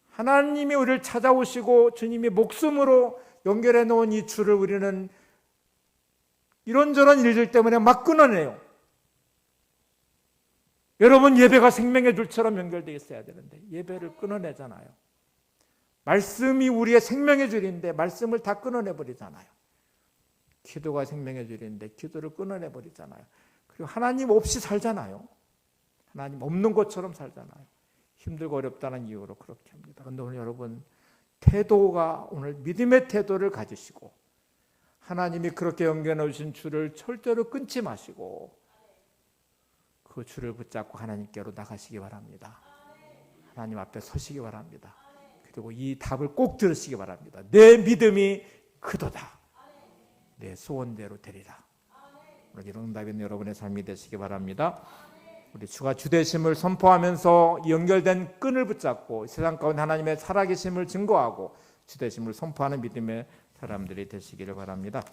하나님이 우리를 찾아오시고 주님이 목숨으로 연결해 놓은 이 줄을 우리는 이런저런 일들 때문에 막 끊어내요. 여러분, 예배가 생명의 줄처럼 연결되어 있어야 되는데 예배를 끊어내잖아요. 말씀이 우리의 생명의 줄인데 말씀을 다 끊어내버리잖아요. 기도가 생명의 줄인데 기도를 끊어내버리잖아요. 그리고 하나님 없이 살잖아요. 하나님 없는 것처럼 살잖아요. 힘들고 어렵다는 이유로 그렇게 합니다. 그런데 오늘 여러분 태도가 오늘 믿음의 태도를 가지시고 하나님이 그렇게 연결해 놓으신 줄을 절대로 끊지 마시고 그 줄을 붙잡고 하나님께로 나가시기 바랍니다. 하나님 앞에 서시기 바랍니다. 그리고 이 답을 꼭 들으시기 바랍니다. 내 믿음이 크도다. 내 소원대로 되리라. 오늘 이런 응답이 있는 여러분의 삶이 되시기 바랍니다. 우리 주가 주되심을 선포하면서 연결된 끈을 붙잡고 세상 가운데 하나님의 살아계심을 증거하고 주되심을 선포하는 믿음의 사람들이 되시기를 바랍니다.